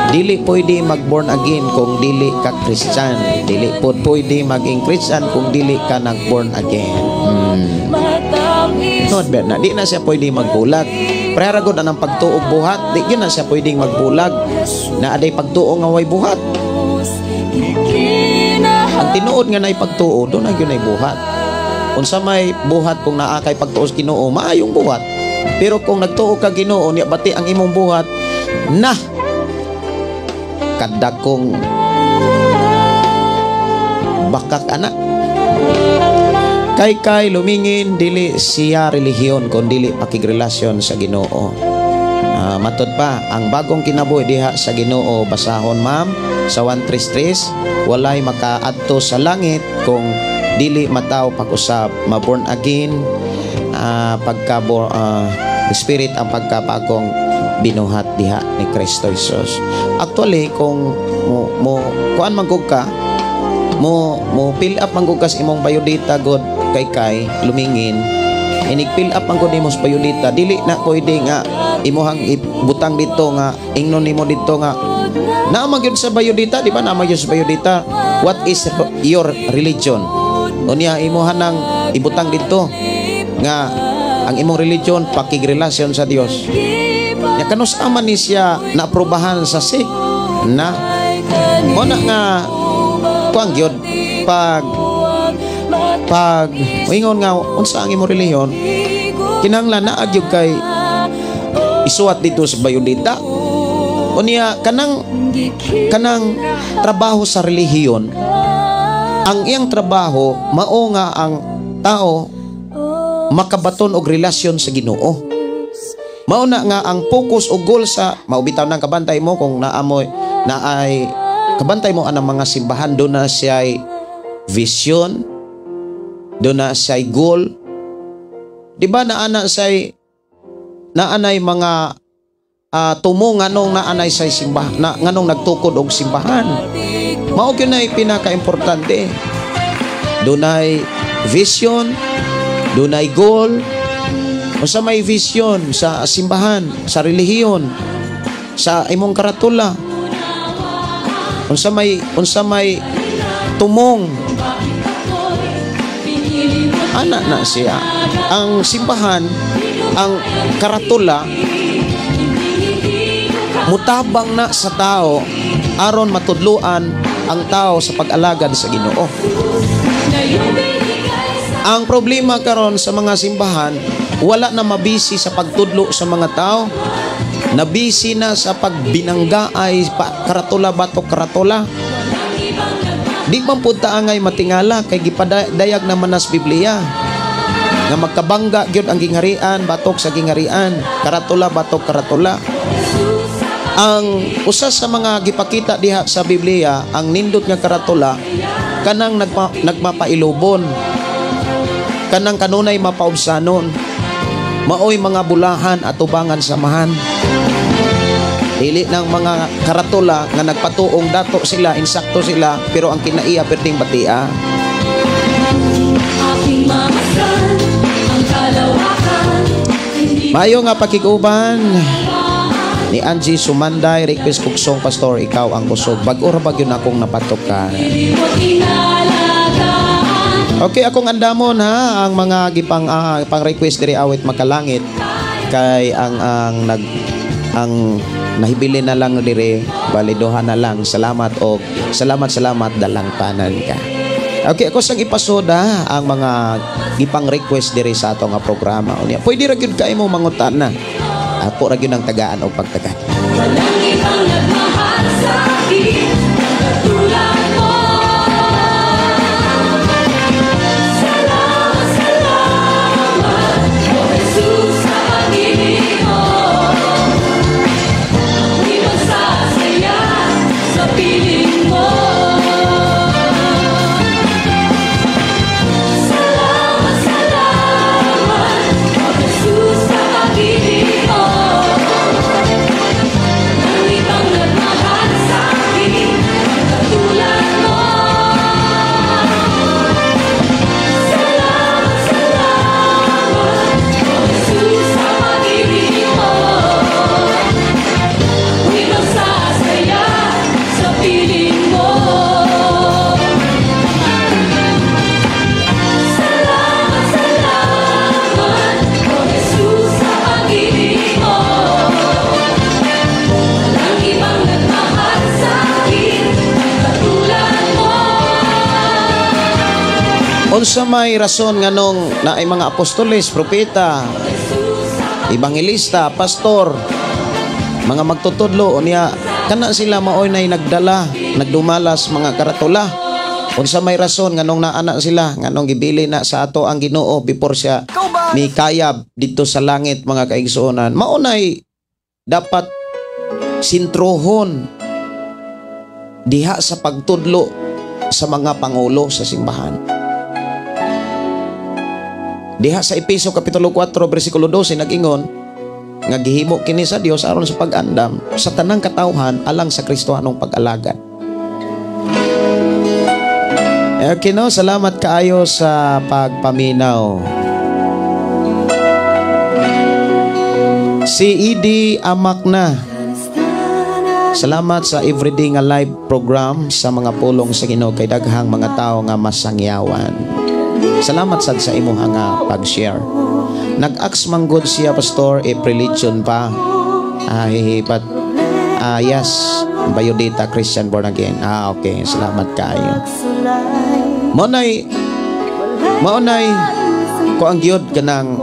Dili pwede mag-born again kung dili ka Christian. Dili po pwede maging Christian kung dili ka nag-born again. Not bad na. Di na siya pwede magbulag. Preragod na ng pagtuog buhat. Di yun na siya pwedeng magbulag. Na aday pagtuog nga way buhat. Ang tinuod nga na ipagtuo, doon na yun ay buhat. Kung sa may buhat, kung naakay pagtuos Ginoo, maayong buhat. Pero kung nagtuo ka Ginoo, niya bati ang imong buhat, na kadakong bakak anak. Kay lumingin, dili siya relihiyon, kung dili pakigrelasyon sa Ginoo. Matod pa, ang bagong kinabuhi diha sa Ginoo, basahon ma'am sa 133, walay makaadto sa langit kung dili mataw pag-usab, ma-born again, spirit ang pagkapagong binuhat diha ni Kristo Jesus. Actually, kung kuan manggug ka, mo fill up manggug ka sa imong biodata god kay lumingin, inig fill up ang gud nimo sa biodata, dili na pwede nga imuhang ibutang dito nga ingnon nimo dito nga naman yun sa biodata, di ba? Naman yun sa biodata, what is your religion? Unya imuhan ng ibutang dito nga ang imong religion pakigrelasyon sa Dios. Ya kanus aman ni siya naaprubahan sa SIC na muna nga kuang gyud pag ingon nga unsa ang imong relihiyon, kinahanglan na agyud kay isuwat dito sa biodata. Unya kanang trabaho sa relihiyon ang iyang trabaho mao nga ang tao makabaton og relasyon sa Ginoo. Mao na nga ang focus o goal sa maubitaw ng kabantay mo kung naay kabantay mo anang mga simbahan, do na siya'y vision, do na siya'y goal. Di ba naanay mga tumo nganong naanay sa simbahan, nganong nagtukod og simbahan. Mao gyud na pinaka-importante. Dunay vision, dunay goal. Unsa may vision sa simbahan, sa relihiyon, sa imong karatula. Unsa may tumong. Ana na siya. Ang simbahan, ang karatula mutabang na sa tao aron matudluan ang tao sa pag-alagad sa Ginoo. Ang problema karon sa mga simbahan, wala na mabisi sa pagtudlo sa mga tao, nabisi na sa pagbinanggaay karatula batok karatula. Di man pud ta angay matingala kay gipadayag naman nas Biblia nga magkabangga gyud ang gingharian batok sa gingharian, karatula batok karatula. Ang usa sa mga gipakita diha sa Biblia, ang nindot nga karatula kanang nagmapailubon, kanang kanunay mapaubsanon, maoy mga bulahan at ubangan samahan. Dili ng mga karatula nga nagpatuong dato sila, insakto sila, pero ang kinaiya perting batia. Mayo nga pakiguban ni Angie Sumanday, request kog song pastor, ikaw ang kusog. Bag-o ra bagyo na akong napatokan. Okay, akong andamon ha ang mga gipang pang request diri awit makalangit kay ang nahibili na lang diri balidohan na lang. Salamat o salamat dalang tanan ka. Okay, ako sang ipasod ha ang mga gipang request diri sa ato nga programa unya. Pwede ra gyud kay mo mangutan na. Ako ra gyud ang tagaan og pagtagan. Walang ibang nagmahal sa akin katulad mo. Unsa may rason nganong na ay mga apostoles, propeta, ebangelista, pastor, mga magtutudlo unya kana sila maoy nay nagdala, nagdumalas mga karatula. Unsa may rason nganong naana sila, nganong gibili na sa ato ang Ginoo before siya ni kayab dito sa langit mga kaigsuonan. Maunay dapat sintrohon diha sa pagtudlo sa mga pangulo sa simbahan. Diha sa Efeso Kapitulo 4 versikulo 12 nag-ingon nga gihimo kini sa Dios aron sa pag-andam sa tanang katawhan alang sa Kristohanong pag-alagad. Okay no, salamat kaayo sa pagpaminaw. Si Edie Amakna, salamat sa everyday nga live program sa mga pulong sa Ginoo kay daghang mga tao nga masangyawan. Salamat sad sa imo nga pag-share. Nag-ask manggod siya pastor if religion pa. Yes, Biodata Christian born again. Okay, salamat kayo. Maunay ko ang gyud kanang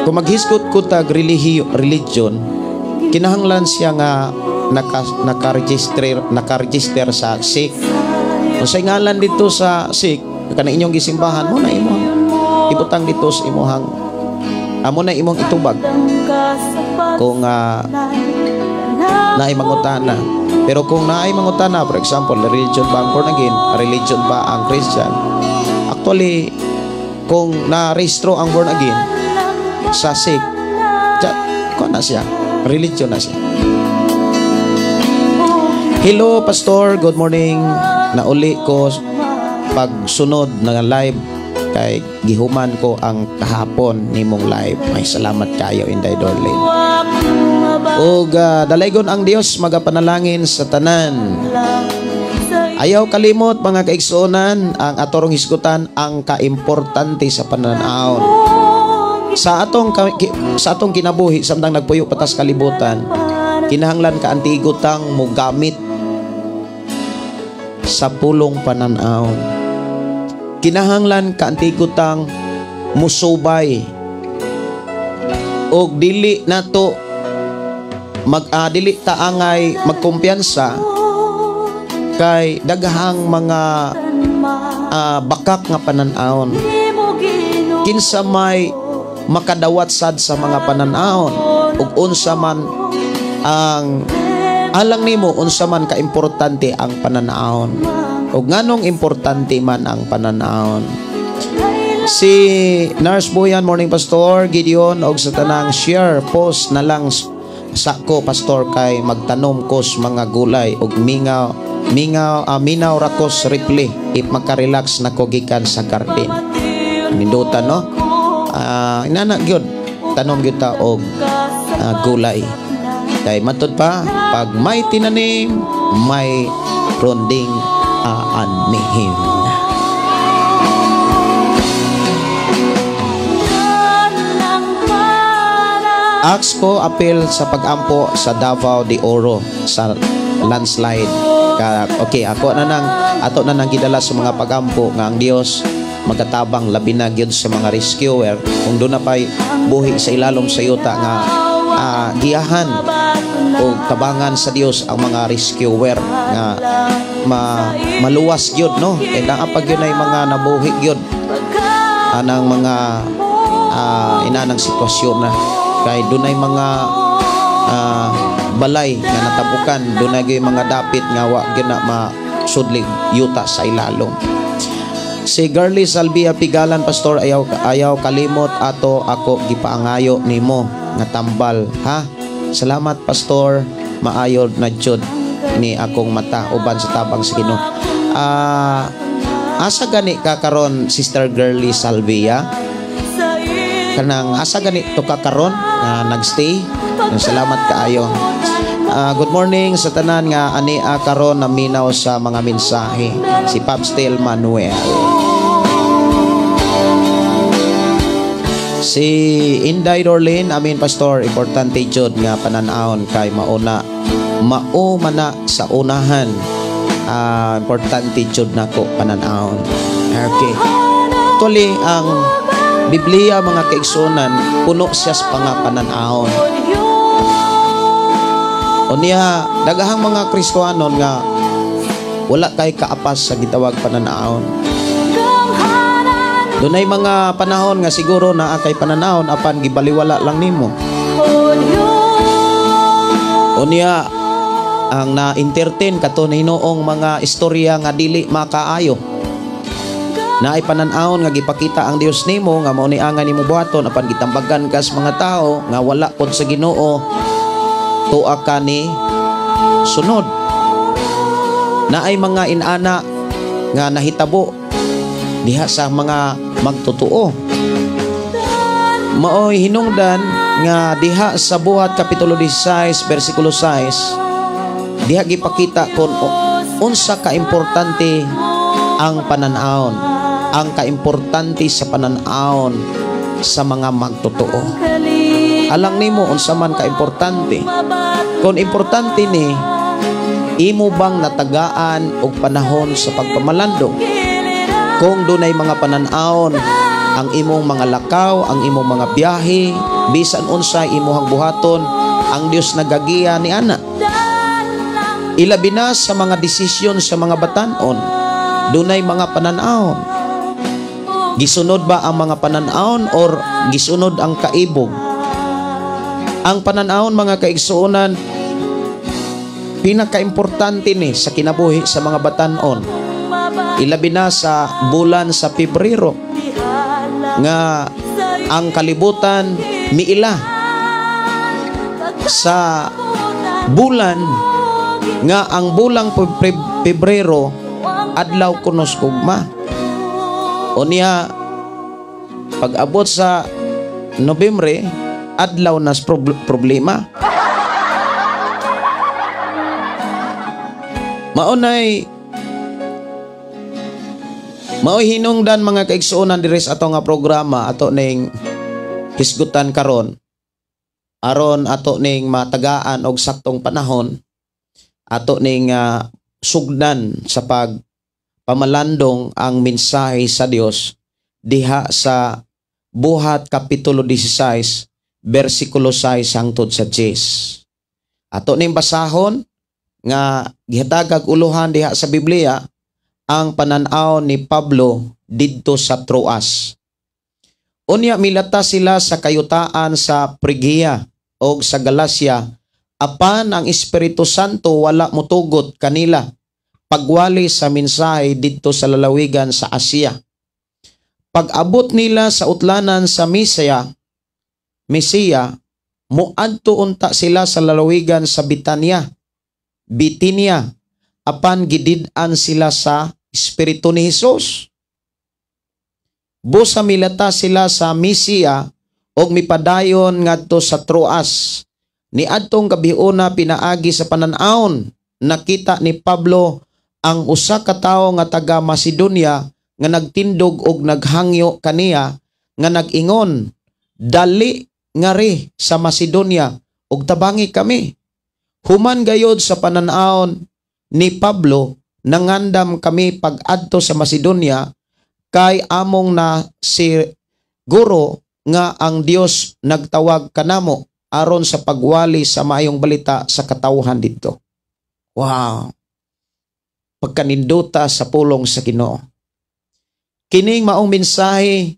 kung maghiskot ko tag religion, kinahanglan siya nga naka-register sa SIC Unsay ngalan dito sa sick kanang inyong gisimbahan mo na imong ibutang dito sa imuhang amo na imong itubag kung naay mangutana. Pero kung naay mangutana, for example, religion ba ang born again, religion ba ang Christian, actually kung na-rehistro ang born again sa sick, ko na siya, religion na siya. Hello Pastor, good morning. Nauli ko pagsunod ng live kay gihuman ko ang kahapon nimong live. May salamat kayo, Inday Dorlin. Ug dalaygon ang Dios magapanalangin sa tanan. Ayaw kalimot mga kaigsuonan ang atorong hisgutan ang kaimportante sa pananaon. Sa atong kinabuhi samtang nagpuyo patas kalibutan, kinahanglan ka antigutang mo gamit sa pulong pananaon. Kinahanglan ka antigutang musubay og dili nato dili taangay magkumpiyansa kay daghang mga bakak nga pananaon. Kinsa may makadawat sad sa mga pananaon ug unsa man ang alang nimo, unsa man ka importante ang pananaon ug nganong importante man ang pananaon. Si Nurse Boyan, morning Pastor Gideon, og sa tanang share post na lang sako Pastor kay magtanom kos mga gulay ug minaw rakos ripli if makarelax na ko gikan sa garden. Nindutan no, inana gyud tanom gyud ta og gulay kay matud pa pag may tinanim may ronding anihin. Ask ko appeal sa pagampo sa Davao de Oro sa landslide. Okay, ato na nang gidala sa mga pagampo nga ang Dios magatabang labi na gyud sa mga rescuer kung doon na pa'y buhi sa ilalom sa yuta nga giyahan o tabangan sa Dios ang mga rescuer nga maluwas gyud no. And ang apag yun ay mga nabuhi gyud anang mga inanang sitwasyon na kay dunay mga balay nga natabukan, dunay mga dapit nga wa gyud na masudlig yuta sa ilalom. Si Girly Salvia Pigalan, Pastor, ayaw kalimot ato ako gipaangayo nimo nga tambal ha. Salamat Pastor, maayod na jud ni akong mata uban sa tabang sa Ginoo. Asa gani ka karon Sister Girly Salvia? Kanang asa gani to ka karon nagstay? Salamat kaayo. Good morning sa tanan nga ania karon naminaw sa mga mensahe. Si Papstel Manuel. Si Inday Dorlin, amin Pastor, importante jud nga pananaon kay mao mana sa unahan. Importante jud nako pananaon. Okay. Tuloy ang Biblia mga kaigsunan puno siya sa pananaon. Unya daghang mga Kristohanon nga wala kay kaapas sa gitawag pananaon. Dunay mga panahon nga siguro na kay pananaon apan gibaliwala lang nimo. Unya ang na-entertain kato hinoong mga istorya nga dili makaayo. Na ay pananaon nga gipakita ang Dios nimo nga mao ni angan nimo buhaton apan gitambagan ka sa mga tao nga wala pod sa Ginoo tuwa ka ni sunod. Na ay mga inana nga nahitabo diha sa mga magtotoo. Maoy hinungdan nga diha sa Buhat Kapitulo 16 versikulo 6 diha gipakita kung unsa ka importante ang pananaon, ang kaimportante sa pananaon sa mga magtotoo. Alang nimo unsa man ka importante. Kung importante ni imo bang natagaan og panahon sa pagpamalandong? Kung dunay mga pananaon ang imong mga lakaw, ang imong mga biyahe, bisan unsa imong buhaton, ang Dios nagagiya ni ana. Ilabi na sa mga desisyon sa mga batan-on. Dunay mga pananaon. Gisunod ba ang mga pananaon or gisunod ang kaibog? Ang pananaon, mga kaigsuonan, pinaka-importante ni sa kinabuhi sa mga batanon. Ilabi na sa bulan sa Pebrero nga ang kalibutan miila. Sa bulan nga ang bulang Pebrero adlaw kunos kugma. O niya pag-abot sa Nobyembre adlaw nas problema. Mao'y hinungdan mga kaigsuonan diri sa ato nga programa ato ning hisgutan karon aron ato ning matagaan og saktong panahon ato ning sugdan sa pamalandong ang mensahe sa Dios diha sa Buhat kapitulo 16 bersikulo 6 hangtod sa 10. Ato ning basahon nga gihatagag uluhan diha sa Biblia ang pananaw ni Pablo didto sa Troas. Unya milata sila sa kayutaan sa Phrygia o sa Galacia apan ang Espiritu Santo wala motugot kanila pagwali sa mensahe didto sa lalawigan sa Asia. Pag-abot nila sa utlanan sa Misia, muadto unta sila sa lalawigan sa Bitinia, apan gidid-an sila sa Espiritu ni Hesus. Busa milata sila sa Misia og mipadayon ngadto sa Troas. Niadtong gabiuna pinaagi sa pananaon nakita ni Pablo ang usa ka tawo nga taga Macedonia nga nagtindog og naghangyo kaniya nga nag-ingon, dali ngari sa Macedonia og tabangi kami. Human gayod sa pananaon ni Pablo, nangandam kami pag-adto sa Macedonia kay among na si guro nga ang Dios nagtawag kanamo aron sa pagwali sa maayong balita sa katawhan dito. Wow! Pagkaninduta sa pulong sa Ginoo. Kining maong mensahe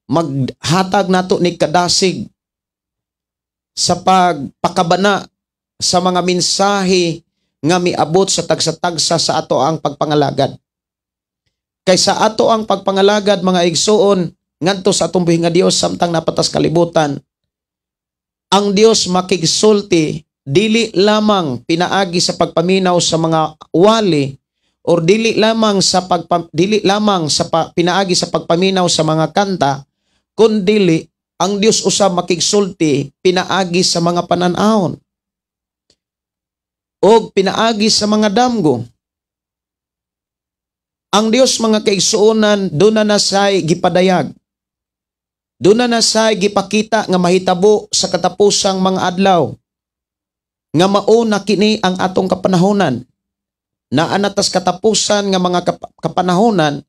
maghatag nato ni kadasig sa pagpakabana sa mga mensahe nga miabot sa tagsa-tagsa sa ato ang pagpangalagad. Kaysa ato ang pagpangalagad mga igsuon ngadto sa atong buhi nga Dios samtang napatas kalibutan, ang Dios makigsulti dili lamang pinaagi sa pagpaminaw sa mga wali or dili lamang sa pinaagi sa pagpaminaw sa mga kanta, kundi ang Dios usab makigsulti pinaagi sa mga pananahon o pinaagi sa mga damgo. Ang Dios mga kaigsuonan doon na say gipadayag. Doon na say gipakita nga mahitabo sa katapusang mga adlaw. Nga mauna kini ang atong kapanahonan. Na anatas katapusan nga mga kapanahonan,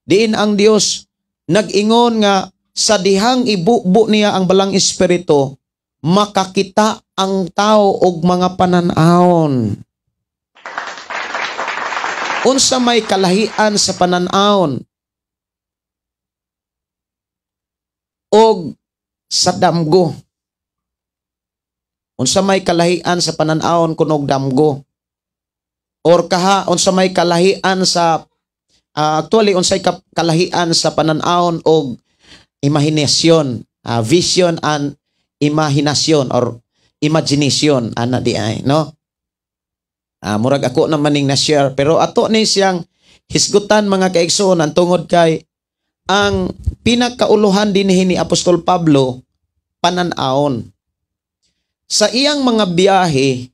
diin ang Dios nag-ingon nga sa dihang ibubo niya ang balang espiritu, makakita ang tao og mga pananahon. Unsa may kalahian sa pananahon og sa damgo. Unsa may kalahian sa pananahon kunog damgo. Or kaha unsa may kalahian sa actually unsay kalahian sa pananahon og imahinasyon, vision and imahinasyon or imagination ana di ay no. Murag ako naman ning na-share pero ato ni siyang hisgutan mga kaigsuonan tungod kay ang pinakauluhan dinhi ni Apostol Pablo pananahon. Sa iyang mga biyahe,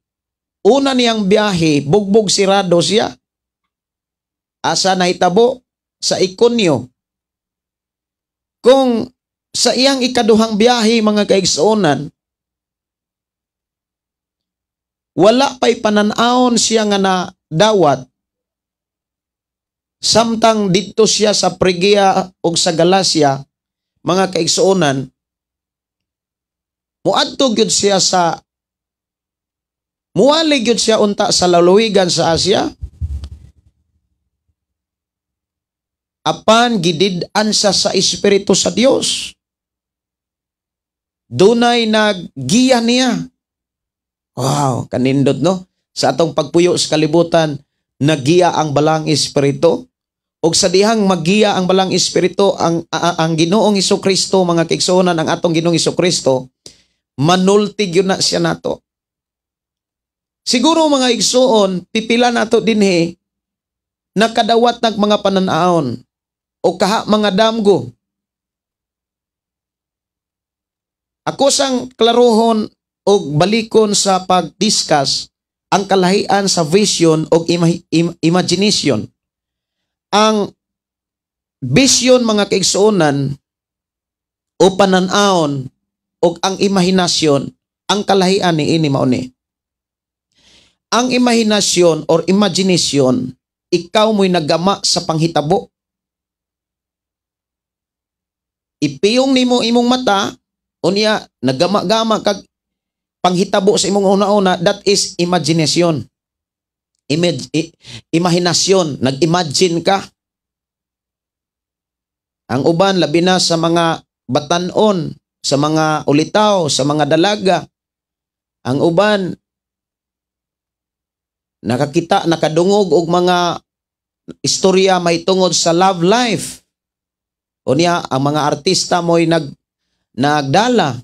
una niyang biyahe, bugbog sirado siya. Asa nahitabo? Sa Iconio. Kung sa iyang ikaduhang biyahe, mga kaigsuonan, wala pa'y pananahon siya nga na dawat. Samtang dito siya sa Phrygia o sa Galacia, mga kaigsuonan, muadto gyud siya sa muwali gyud siya unta sa lalawigan sa Asia. apan gidid-an sa Espiritu sa Dios. Dunay naggiya niya. Wow, kanindot no? Sa atong pagpuyo sa kalibutan, naggiya ang balang Espiritu. Og sa dihang maggiya ang balang Espiritu, ang Ginoong Hesukristo, mga kaigsuonan, ang atong Ginoong Hesukristo, manultig yun na siya nato. Siguro mga igsuon, pipila nato dinhi, nakadawat nag mga pananaon, o kaha mga damgo. Ako sang klarohon o balikon sa pag-discuss ang kalahian sa vision o imagination. Ang vision, mga kaigsuonan, o pananaon o ang imahinasyon, ang kalahian ni ini mauni. Ang imahinasyon or imagination, ikaw mo'y nagama sa panghitabo. Ipiyong nimo imong mata, unya nagama-gama kag panghitabo sa imong una-una, that is imagination. Imahinasyon, nag-imagine ka. Ang uban labi na sa mga batanon, sa mga ulitaw, sa mga dalaga. Ang uban nakakita, nakadungog og mga istorya may tungod sa love life. Unya ang mga artista mo'y nagdala.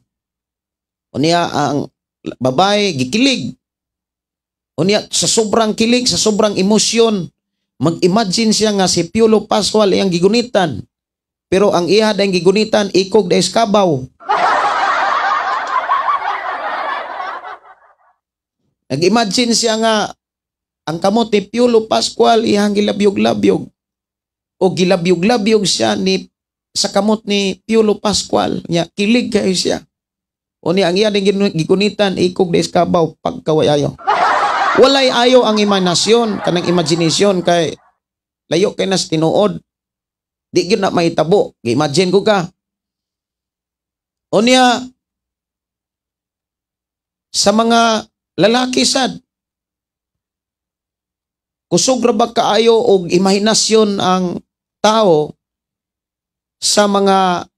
Unya ang babae gikilig. Unya sa sobrang kilig, sa sobrang emosyon, mag-imagine siya nga si Piolo Pascual iyang gigunitan. Pero ang iha dayang gigunitan ikog da Eskabaw. Nag-imagine siya nga ang kamot ni Piolo Pascual iyang gilabyog-labyog. O gilabyog-labyog siya sa kamot ni Piolo Pascual. Nya kilig kayo siya. O niya ang iya dayang gigunitan ikog da Eskabaw pagkawayayo. Walay ayo ang imahinasyon, kanang imagination kay layo kay nas tinuod. Di gyud na mahitabo. Imagine ko ka. O niya sa mga lalaki sad, kusog ra ba kaayo og imahinasyon ang tao sa mga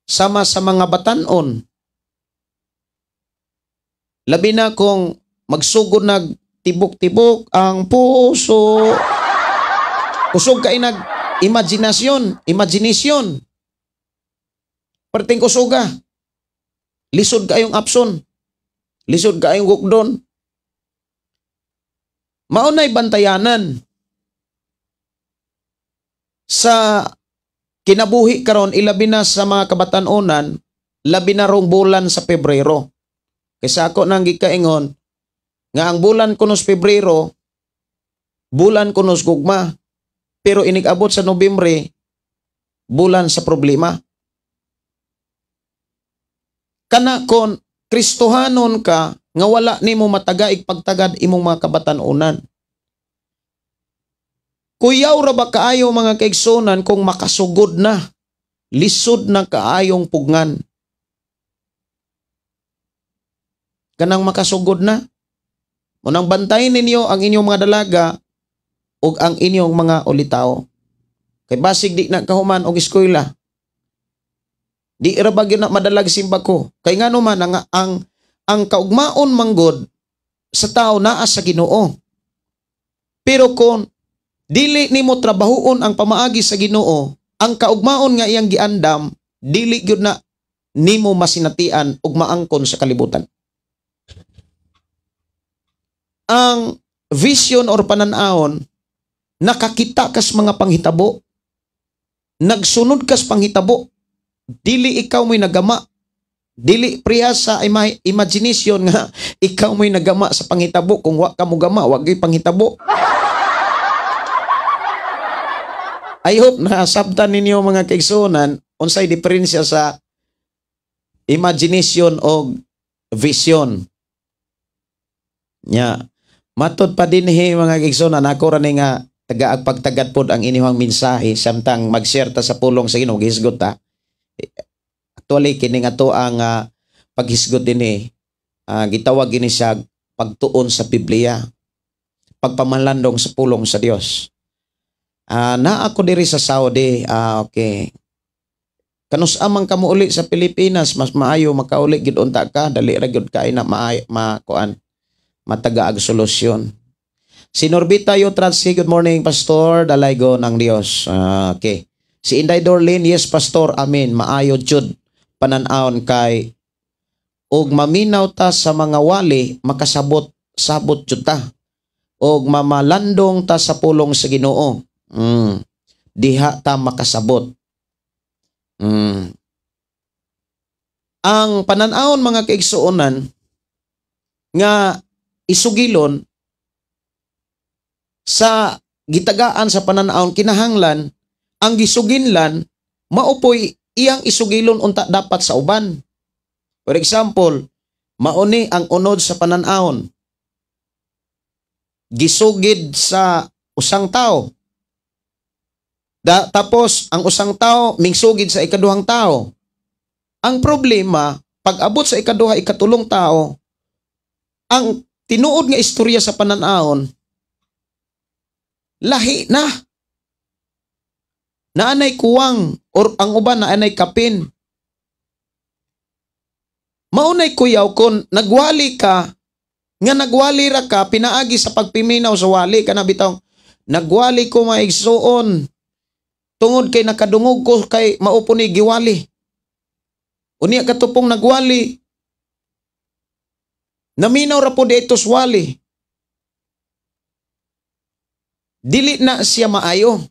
sa mga batanon. Labi na kung magsugod nag tibok-tibok ang puso. Kusog kay nag imagination. Perting kusuga. Lisod kayong apson. Lisod kayong gukdon. Maunay bantayanan sa kinabuhi karon, ilabi na sa mga kabatanunan, labi na rong bulan sa Pebrero. Kaysa ako nang gikaingon nga ang bulan kunos Pebrero, bulan kunos gugma, pero inig-abot sa Nobyembre, bulan sa problema. Kana kon Kristohanon ka, nga wala nimo matagaig pagtagad imong mga kabatanunan. Kuyaw ra ba kaayo mga kaigsunan kung makasugod na, lisod na kaayong pugngan. Kanang makasugod na, unang bantayin ninyo ang inyong mga dalaga o ang inyong mga ulitaw. Kay basig di na kahuman og eskwela. Di ra ba gyud na madalag simba ko. Kay ngano man ang kaugmaon manggod sa tao naa sa Ginoo. Pero kung dili nimo trabahoon ang pamaagi sa Ginoo, ang kaugmaon nga iyang giandam, dili gyud na nimo masinatian ug maangkon sa kalibutan. Ang vision or pananaon, nakakita kas mga panghitabo, nagsunod kas panghitabo, dili ikaw mo'y nagama, dili priya sa imagination nga ikaw mo'y nagama sa panghitabo. Kung wa ka mo gama, wag gyud panghitabo. I hope na sabtan ninyo mga kaigsunan unsay diferensya sa imagination o vision. Nya, matod pa din mga kaigsunan, ako ra ni nga tagaagpagtagad pod ang inyong mensahe samtang mag-share ta sa pulong sa Ginoo, gihisgot ta. Actually kini nga to ang paghisgot dinhi, gitawag gini siya pagtuon sa Biblia, pagpamalandong sa pulong sa Dios. Na ako diri sa Saudi. Okay. Kanus amang kamo uli sa Pilipinas, mas maayo makauli gid unta ka, dali ra gyud kay na makuan matagaag solusyon. Si Norbita Yotratsi, good morning pastor, dalay go ng Dios. Okay. Si Inday Dorlin, yes pastor, amen. Maayo jud panan-aon kay og maminaw ta sa mga wali, makasabot jud ta. Og mamalandong ta sa pulong sa Ginoo. Diha ta makasabot. Ang panan-aon mga kaigsuonan nga isugilon sa gitagaan sa panan-aon kinahanglan ang gisuginlan maupoy iyang isugilon unta dapat sa uban. For example, mauni ang unod sa panan-aon. Gisugid sa usang tao. Tapos ang usang tao mingsugid sa ikaduhang tao. Ang problema, pag abot sa ikaduha, ikatulong tao, ang tinuod nga istorya sa panan-aon, lahi na. Naanay kuwang or ang uban naanay kapin. Maunay kuyaw kung nagwali ka, nga nagwali ra ka, pinaagi sa pagpiminaw sa wali ka na bitong, nagwali ko maigsuon, tungod kay nakadungog ko kay maupo ni giwali. Unya katupong nagwali. Naminaw ra po dito sa wali. Dili na siya maayo.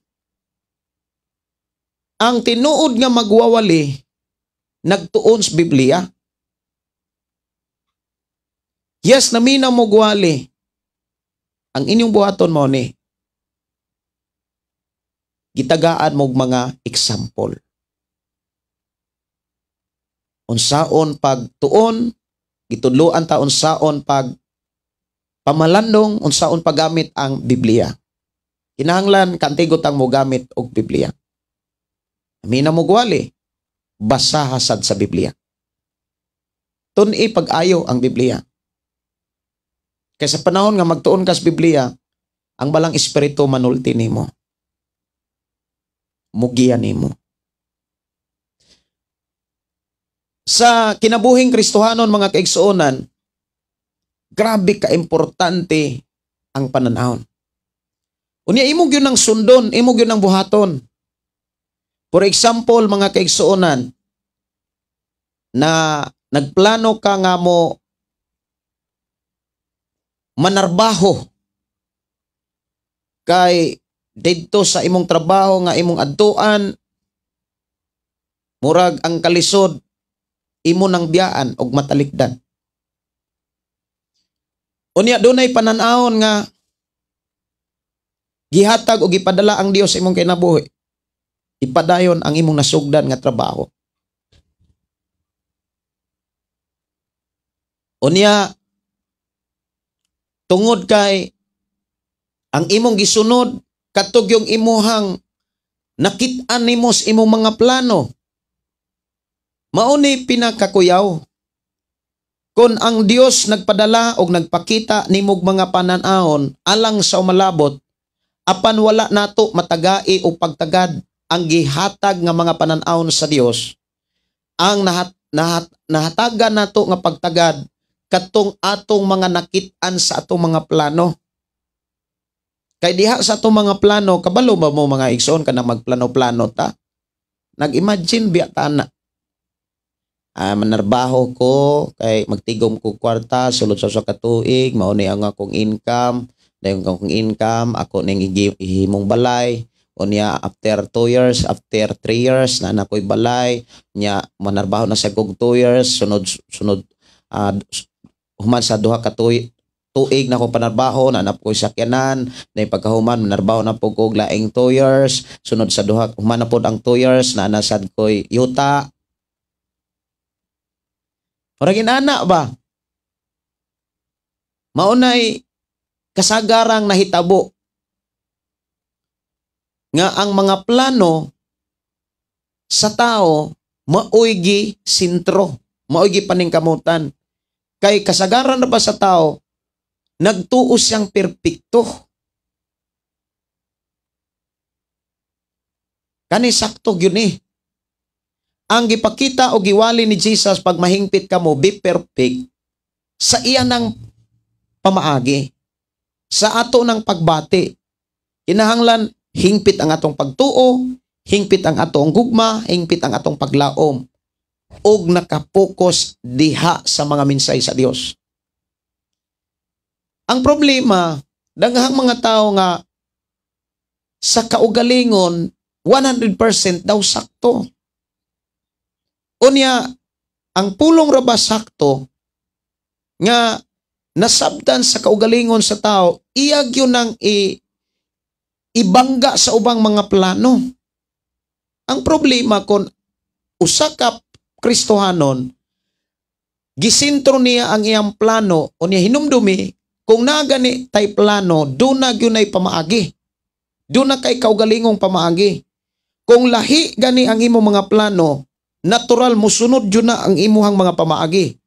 Ang tinuod nga magwawali, nagtuon sa Biblia. Yes, naminaw mo gwali. Ang inyong buhaton mo ni, gitagaan mo mga example. Unsaon pagtuon, gitudloan ta unsaon pag pamalandong, unsaon paggamit ang Biblia. Kinahanglan kantigotang mo gamit og Biblia. Amina mo gwali, basa hasad sa Biblia. Tun-i pag-ayo ang Biblia. Kaya sa panahon nga magtuon ka sa Biblia, ang balang espiritu manulti nimo. Mugian nimo. Sa kinabuhing Kristohanon mga kaigsuonan, grabe ka-importante ang pananahon. Unya imong yun ang sundon, imong yun ang buhaton. For example, mga kaigsuonan, na nagplano ka nga mo manarbaho kay dito sa imong trabaho nga imong adtuan, murag ang kalisod, imo nang biyaan og matalikdan. Unya dunay pananahon nga gihatag o gipadala ang Dios sa imong kinabuhi. Ipadayon ang imong nasugdan nga trabaho. Unya, tungod kay ang imong gisunod, katog yung imuhang nakit-an nimo sa imong mga plano. Mauni pinakakuyaw. Kung ang Dios nagpadala o nagpakita nimog mga pananahon alang sa umalabot, apan wala nato matagai o pagtagad ang gihatag nga mga pananahon sa Dios, ang nahatagan nato nga pagtagad katong atong mga nakit-an sa atong mga plano. Kay diha sa atong mga plano, kabalo ba mo mga igsoon ka na magplano-plano ta? Nag-imagine biya ta na. Manarbaho ko, kay magtigom ko kwarta, sulod sa katuig, mauni ang akong income, dayon akong income, ako nang ihimong balay, unya after 2 years, after 3 years, na nakoy balay, nya manarbaho na sa kog 2 years, sunod, human sa duha ka tuig na ko panarbaho, nanap ko sakyanan, na pagkahuman, manarbaho na po ko laing 2 years, sunod sa duha, human na po ang 2 years, na nasad ko'y yuta. Oragin anak ba? Maunay kasagarang nahitabo nga ang mga plano sa tao mauygi sintro, mauygi paningkamutan. Kay kasagaran na ba sa tao, nagtuos siyang perpekto. Kani sakto gyud ni. Ang gipakita o giwali ni Jesus pag mahingpit ka mo, be perfect sa iya ng pamaagi. Sa ato ng pagbati. Kinahanglan hingpit ang atong pagtuo, hingpit ang atong gugma, hingpit ang atong paglaom. Og nakapokus diha sa mga minsay sa Dios. Ang problema, daghang mga tao nga sa kaugalingon 100% daw sakto. Unya, ang pulong ra ba sakto nga nasabtan sa kaugalingon sa tao, iyag yun nang ibangga sa ubang mga plano. Ang problema kung usa ka Kristohanon, gisintro niya ang iyang plano o niya hinumdumi, kung nagani tay plano, doon na yun ay pamaagi. Doon na kay kaugalingong pamaagi. Kung lahi gani ang imo mga plano, natural musunod yun na ang imuhang mga pamaagi.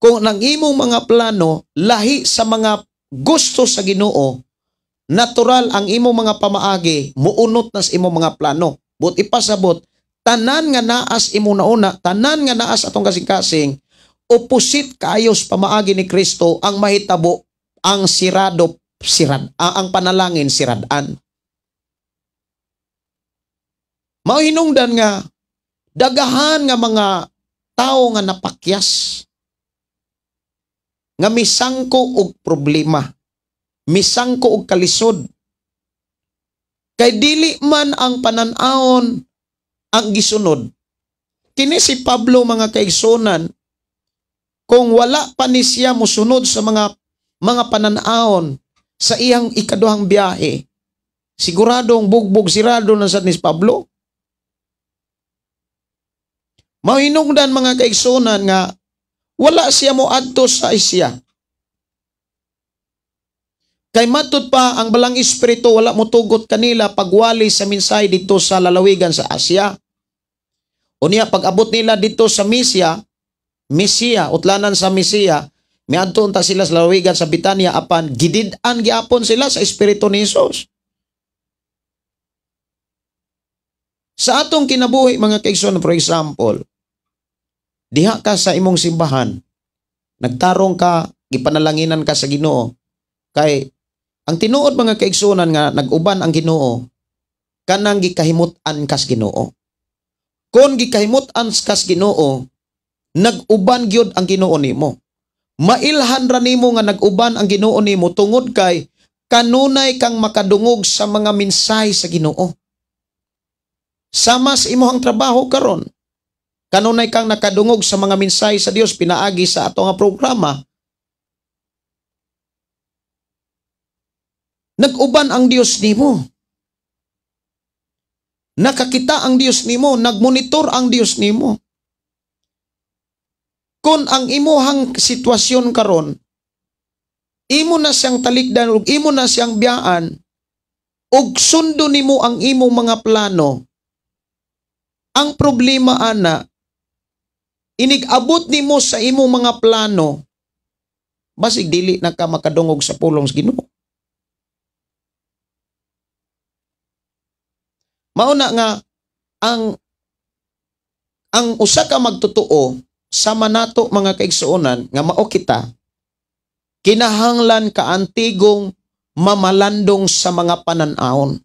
Kung ang imong mga plano, lahi sa mga gusto sa Ginoo, natural ang imong mga pamaagi, muunot na sa imong mga plano. But ipasabot, tanan nga naas imo nauna, tanan nga naas atong kasing-kasing, opposite kaayos pamaagi ni Kristo ang mahitabo, ang ang panalangin siradan. Mao hinungdan nga dagahan nga mga tao nga napakyas, nga misangko og problema, misangko og kalisod. Kay dili man ang pananawon ang gisunod. Kini si Pablo mga kaigsunan, kung wala pa ni siya musunod sa mga pananawon sa iyang ikaduhang biyahe, siguradong bugbog sirado na sa ni Pablo. Mahinungdan mga kaigsunan nga wala siya mo adto sa Asia. Kay matud pa ang balang espiritu wala mo tugot kanila pagwali sa minsay dito sa lalawigan sa Asia. Unya pag-abot nila dito sa Misia, utlanan sa Misia, miadto unta sila sa lalawigan sa Bitanya apan gidid-an gyapon sila sa espiritu ni Hesus. Sa atong kinabuhi mga kaigsunan, for example, diha ka sa imong simbahan, nagtarong ka, gipanalanginan ka sa Ginoo, kay ang tinuod mga kaigsunan nga nag-uban ang Ginoo, kanang gikahimut-an kas Ginoo. Kung gikahimut-an kas Ginoo, nag-uban gyud ang Ginoo nimo. Mailhan ra nimo nga nag-uban ang Ginoo nimo tungod kay kanunay kang makadungog sa mga minsay sa Ginoo. Sama sa imong trabaho karon, kanunay kang nakadungog sa mga minsay sa Dios pinaagi sa ato nga programa. Nag-uban ang Dios nimo. Nakakita ang Dios nimo, nagmonitor ang Dios nimo. Kung ang imuhang sitwasyon karon, imo na siyang talikdan ug imo na siyang biyaan, ug sundo nimo ang imong mga plano, ang problema ana, inig-abot nimo sa imong mga plano, basig dili na ka makadungog sa pulong sa Ginoo. Mauna nga ang usa ka magtotoo sa manato mga kaigsuonan nga mao kita, kinahanglan ka antigong mamalandong sa mga pananawon.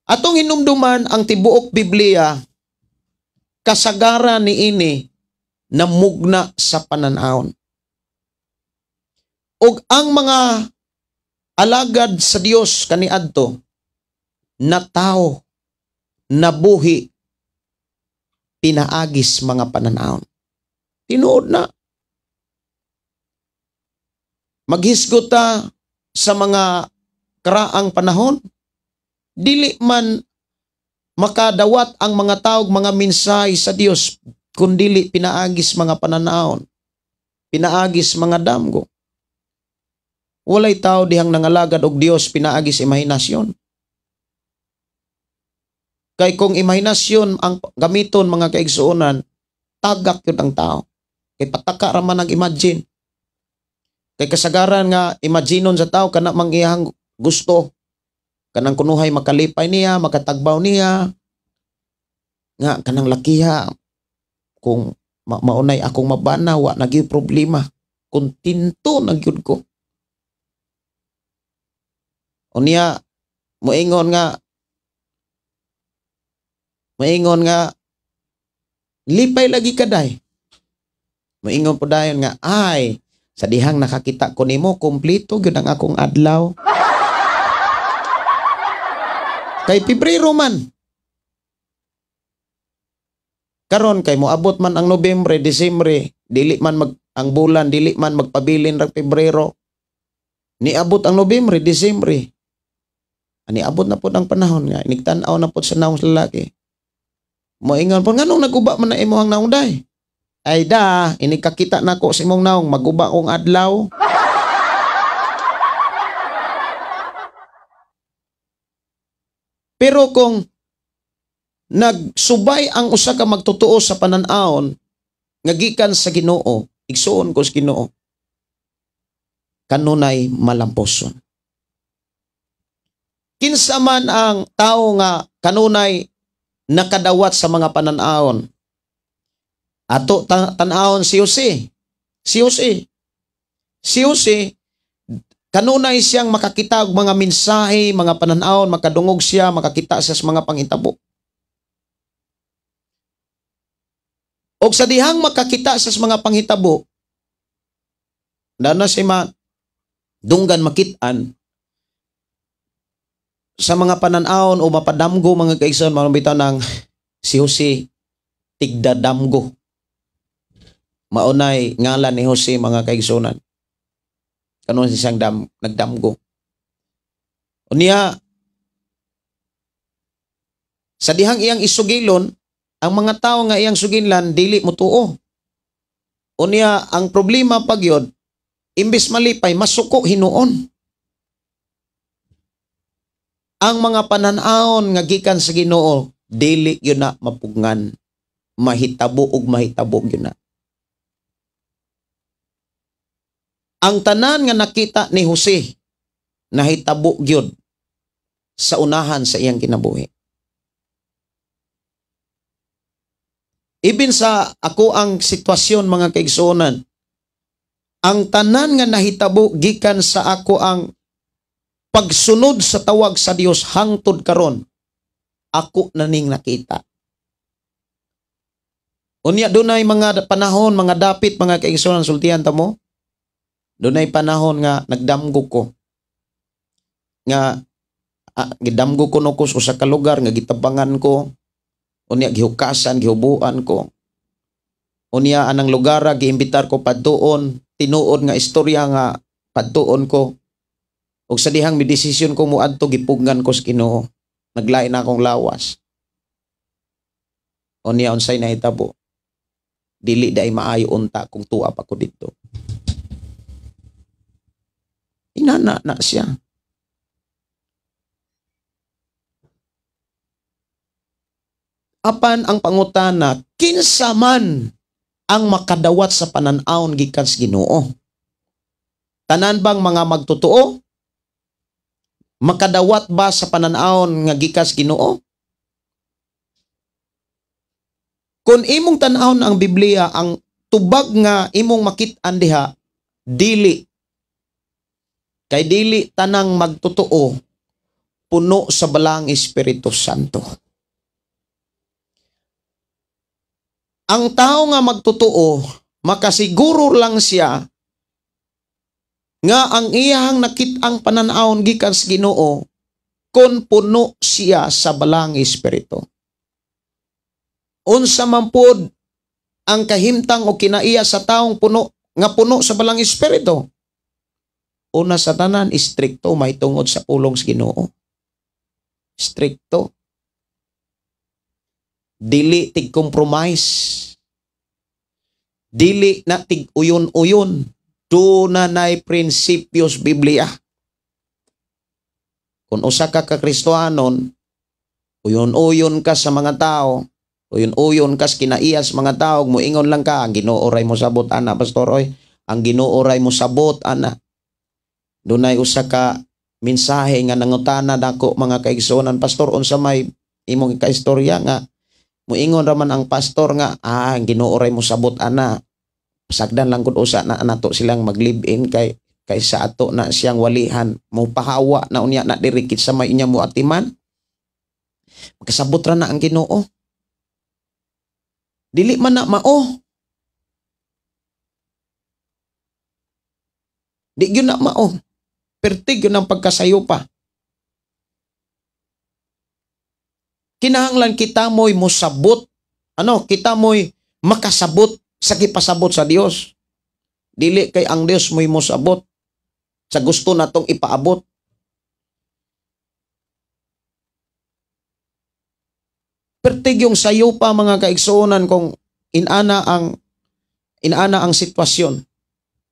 Atong hinumduman ang tibuok Biblia, kasagaran ni ini na mugna sa pananawon. Ug ang mga alagad sa Dios kaniadto na tao, nabuhi, pinaagis mga pananawon. Tinuod na. Maghisgot ta sa mga karaang panahon, dili man makadawat ang mga taog mga minsay sa Dios kundili pinaagis mga pananawon, pinaagis mga damgo. Walay tao dihang nangalagad og Dios pinaagis imahinasyon. Kay kung imahinasyon ang gamiton mga kaigsuonan, tagak yun ang tao. Kay pataka raman ang imagine. Kay kasagaran nga imaginon sa tao kana mang iyang gusto. kanang kunuhay makalipay niya, makatagbaw niya. Nga kanang lakiha kung maunay akong mabana, wa nagi problema. Kuntinto nagyud ko. Unya moingon nga lipay lagi kaday. Moingon po dayon nga ay sa dihang nakakita ko nimo kompleto gyud ang akong adlaw. Kay Pebrero man. Karon kay moabot man ang Nobyembre, Disyembre, dili man ang bulan, dili man magpabilin ra Pebrero. Niabot ang Nobyembre, Disyembre. Niabot na po ang panahon nga, inigtan-aw na po sa naong lalaki. Moingon po, nganong naguba man na imuhang naong day? Ay da, inikakita na ko sa imong naong, maguba kong adlaw. Pero kung nagsubay ang usa ka magtotoo sa panan-aon, nga gikan sa Ginoo, igsuon ko sa Ginoo, kanunay malamposon. Kinsa man ang tao nga kanunay nakadawat sa mga panan-aon, ato tan-aon si Jose. Si Jose, kanunay siyang makakita og mga mensahe, mga panan-aon, makadungog siya, makakita siya sa mga panghitabo. Og sa dihang makakita sa mga panghitabo, na si dunggan makitaan sa mga panan-aon o mapadamgo mga kaigsoon, mga bitaw ng si Jose tigdadamgo. Maunay ngalan ni Jose mga kaigsunan. Kanon siyang nagdamgo. Unya sa dihang iyang isugilon, ang mga tao nga iyang suginlan dili motuo. Unya ang problema pagyod, imbis malipay masuko hinuon. Ang mga panan-aon nga gikan sa Ginoo dili yun na mapugngan, mahitabo ug mahitabo yun na. Ang tanan nga nakita ni Jose nahitabo gyud sa unahan sa iyang kinabuhi. Ibin sa ako ang sitwasyon mga kaigsuonan, ang tanan nga nahitabo gikan sa ako ang pagsunod sa tawag sa Dios hangtod karon, ako na ning nakita. Unya dunay mga panahon, mga dapit mga kaigsuonan, sultihan ta mo. Dunay panahon nga nagdamgo ko. Nga gidamgo ko no ko sa kalugar nga gitabangan ko. Unya gihukasan, gihubuan ko. Unya anang lugar giimbitar ko padtuon, tinuod nga istorya nga padtuon ko. Ug sa dihang midesisyon ko muadto gipugnan ko sa Ginoo. Naglain na akong lawas. Unya unsay nahitabo? Dili day maayo unta kung tuwa pa ko dito. Inana na siya. Apan ang pangutana, kinsa man ang makadawat sa panan-aon gikan sa Ginoo? Tanan bang mga magtotoo? Makadawat ba sa panan-aon nga gikan sa Ginoo? Kung imong tan-awon ang Biblia, ang tubag nga imong makit-an diha, dili. Kay dili tanang magtotoo puno sa balang Espiritu Santo. Ang tao nga magtotoo, makasiguro lang siya nga ang iyang nakit-ang panan-awon gikan sa Ginoo kun puno siya sa balang Espiritu. Unsa man pod ang kahimtang o kinaiya sa taong puno sa balang Espiritu? Una sa tanan, istrikto, may tungod sa pulong sa Ginoo. Strikto. Dili tig compromise. Dili na tig uyon-uyon. Dunay prinsipyos Biblia. Kung usa ka Kristohanon, uyon-uyon ka sa mga tao, uyon-uyon ka sa kinaiya sa mga tao, muingon lang ka, ang Ginoo ray mo sabot ana, pastor oy. Ang Ginoo ray mo sabot ana. Dunay usa ka mensahe nga nangutana dako mga kaigsuonan, pastor, unsa may imong kaistorya nga muingon raman ang pastor nga Ginoo ray mo sabot ana, pasagdan lang gud usa na nato silang mag-live-in kaysa ato na siyang walihan mo pahawa na unya na dirikit sa may inya mo atiman. Magkasabot ra na ang Ginoo. Dili man na mao. Di yun na mao. Pertig yun ang pagkasayo pa. Kinahanglan kita mo'y musabot. Kita mo'y makasabot sa gipasabot sa Dios. Dili kay ang Dios mo'y musabot sa gusto natong ipaabot. Pertig yung sayo pa mga kaigsuonan kung inana ang sitwasyon.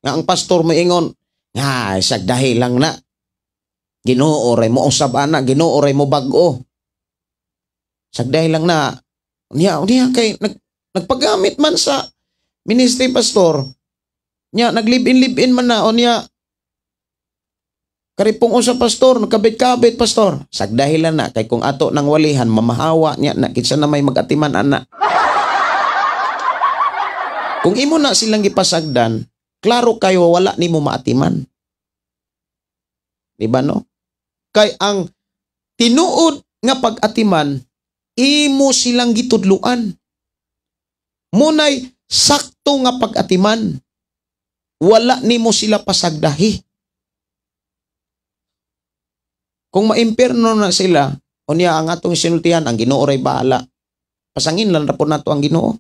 Nga ang pastor moingon, sagdahi lang na. Ginoo ray mo usab ana, Ginoo ray mo bag-o. Sagday lang na. Unya kay nagpagamit man sa ministry pastor. Nya naglive-in man na unya. Karipong usa pastor, nagkabit-kabit pastor. Sagday lang na kay kung ato nang walihan mamahawa nya na kinsa na may magatiman ana. Kung imo na silang gipasagdan, klaro kayo wala nimo maatiman. Di ba no? Kay ang tinuod nga pag-atiman imo silang gitudluan. Munay sakto nga pag-atiman. Wala nimo sila pasagdahi. Kung maimperno na sila, unya ang atong sinultihan, ang Ginoo ray bahala. Pasangin lang ra po nato ang Ginoo.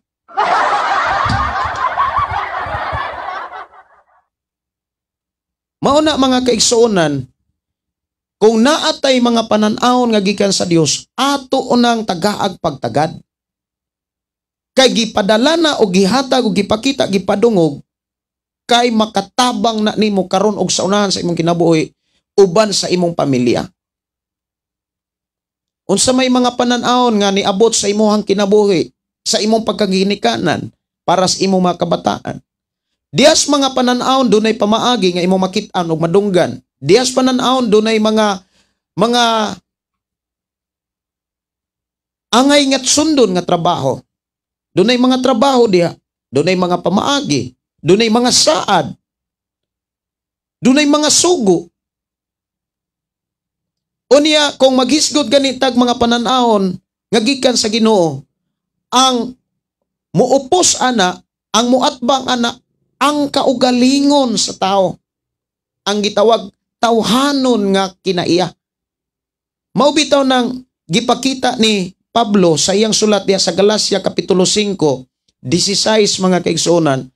Mauna mga kaigsuonan, kung naatay mga pananaon nga gikan sa Dios, ato unang tagaag pagtagad. Kay gipadala na o gihatag o gipakita, gipadungog, kay makatabang na nimo karon og sa unahan sa imong kinabuhi, uban sa imong pamilya. Unsa may mga pananaon nga niabot sa imong kinabuhi, sa imong pagkaginikanan, para sa imong mga kabataan. Dias mga pananaon dunay pamaagi nga imong makit-an og madunggan. Dias pananaon dunay mga angay nga sundon nga trabaho. Dunay mga trabaho diha, dunay mga pamaagi, dunay mga saad, dunay mga sugo. Unya kung maghisgod ganitag mga pananaon nga gikan sa Ginoo, ang muupos ana, ang muatbang ana, ang kaugalingon sa tao, ang gitawag tawhanon nga kinaiya. Mao bitaw nang gipakita ni Pablo sa iyang sulat diya sa Galacia Kapitulo 5, 16 mga kaigsuonan.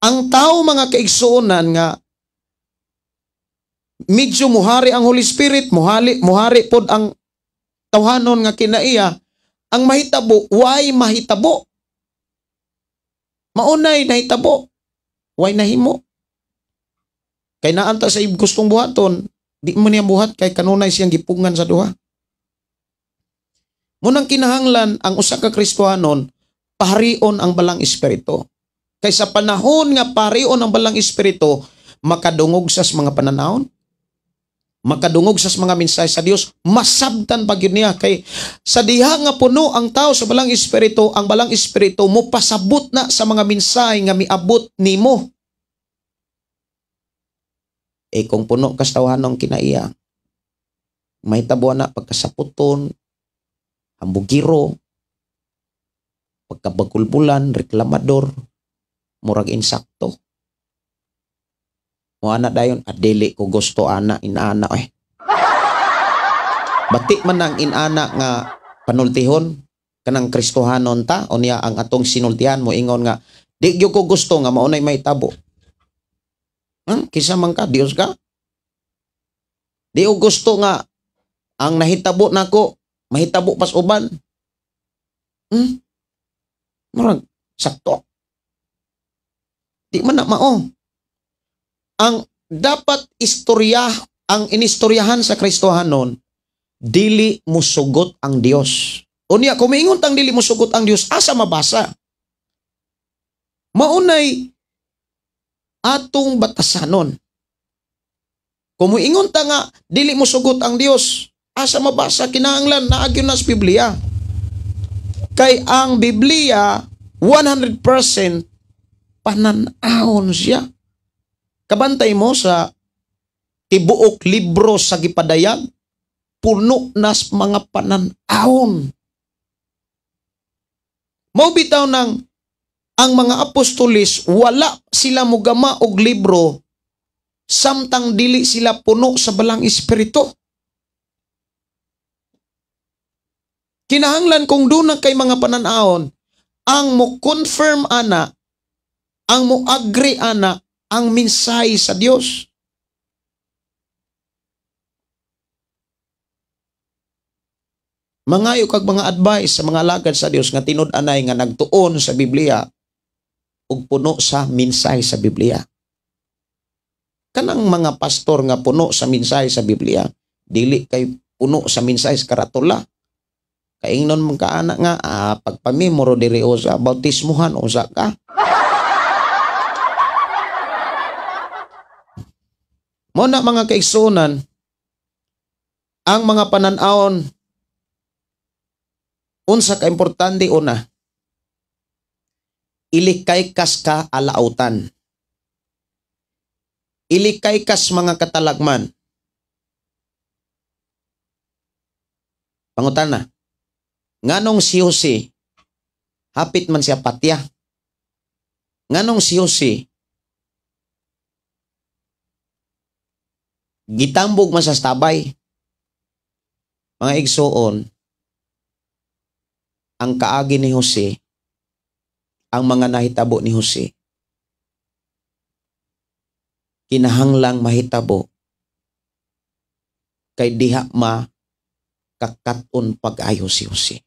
Ang tao mga kaigsuonan nga medyo muhari ang Holy Spirit, muhari pod ang tawhanon nga kinaiya, ang mahitabo, why mahitabo? Maunay nahitabo, why nahimo? Kay naanta sa gustong buhaton, di mo niya buhat kay kanunay siyang gipungan sa duha. Munang kinahanglan ang usa ka Kristohanon, paharion ang balang espiritu. Kay sa panahon nga paharion ang balang espiritu, makadungog sa mga pananahon, makadungog sa mga mensahe sa Dios, masabtan pag yun niya. Kay sa diha nga puno ang tao sa balang espiritu, ang balang espiritu mo pasabot na sa mga mensahe nga miabot nimo. Kung puno kas tawhanong kinaiya, may tabuan na pagkasaputon, hambugiro, pagkabagulbulan, reklamador, murag insakto. Mo ana dayon, adili ko gusto ana, inaana Bati man ang inana nga panultihon, kanang Kristohanon ta, o niya ang atong sinultihan mo ingon nga, di gyud ko gusto nga maunay may tabo. Kisa man ka, Dios ka? Di ko gusto nga ang nahitabo nako, mahitabo pas uban. Murag sakto. Di man na mao. Ang dapat istorya, ang inistoryahan sa Kristohanon, dili musugot ang Dios. Unya, kung maingon tang dili musugot ang Dios, asa mabasa? Maunay, atong batasanon. Kung muingon ta nga dili mo sugot ang Dios, asa mabasa kinahanglan na agyon na sa Biblia. Kay ang Biblia 100% panan-ahon siya. Kabantay mo sa tibuok libro sa gipadayag, puno nas mga panan-ahon. Mao bitaw nang ang mga apostolis wala sila mugama og libro samtang dili sila puno sa balang espiritu. Kinahanglan kung doon kay mga panan-ahon, ang mo confirm ana, ang mo agree ana ang mensahe sa Dios. Mangayo kag mga advice sa mga alagad sa Dios nga tinud-anay nga nagtuon sa Biblia ug puno sa mensahe sa Biblia. Kanang mga pastor nga puno sa mensahe sa Biblia, dili kay puno sa mensahe sa karatula. Kaingnon man ka anak nga, pagpamimoro diri o sa bautismuhan o sa ka. Mo na mga kaigsunan, ang mga panan-ahon, unsa ka importante una, ilikay kas ka alautan. Ilikay kas mga katalagman. Pangutana, nganong si Jose, hapit man siya patya. Nganong si Jose, gitambog man sa stabay. Mga igsoon, ang kaagi ni Jose, ang mga nahitabo ni Jose, kinahanglang mahitabo kay diha makakaton pag-ayo si Jose.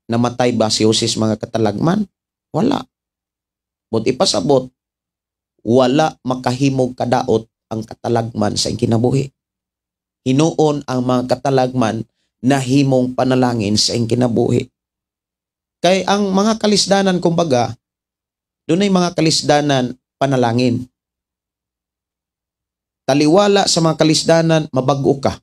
Namatay ba si Jose sa mga katalagman? Wala. But ipasabot, wala makahimog kadaot ang katalagman sa kinabuhi. Hinuon ang mga katalagman na himong panalangin sa kinabuhi. Kay ang mga kalisdanan, kumbaga, doon ay mga kalisdanan panalangin. Taliwala sa mga kalisdanan, mabago ka.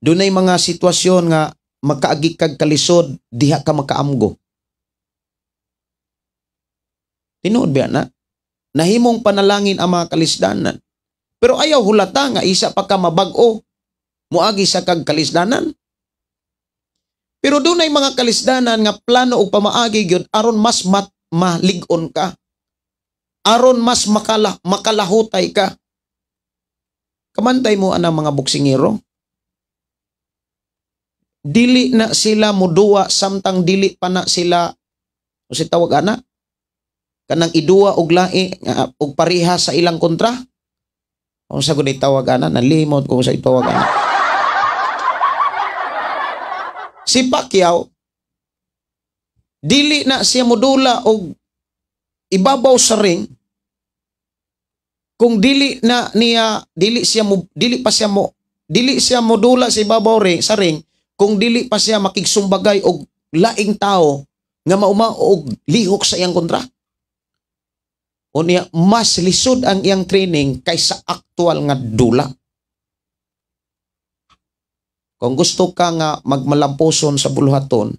Doon ay mga sitwasyon nga magkaagi kag kalisod, diha ka makaamgo. Tinuod ba na? Nahimong panalangin ang mga kalisdanan. Pero ayaw hulata nga isa pa ka mabago, muagi sa kag kalisdanan. Pero doon ay mga kalisdanan nga plano o pamaagi gyud aron mas malig-on ka. Aron mas makalahutay ka. Kamantay mo anang mga buksingero. Dili na sila muduwa samtang dili pa na sila o si tawag ana kanang iduwa og lahi og pareha sa ilang kontra. Kung sa gud tawag ana nalimot kung sa itawag ana. Si Pacquiao, dili na siya modula og ibabaw sa ring kung dili siya modula sa ibabaw sa ring kung dili pa siya makigsumbagay og laing tao nga mauma og lihok sa iyang kontra. Unya mas lisod ang iyang training kaysa aktual nga dula. Kung gusto ka nga magmalamposon sa buluhaton,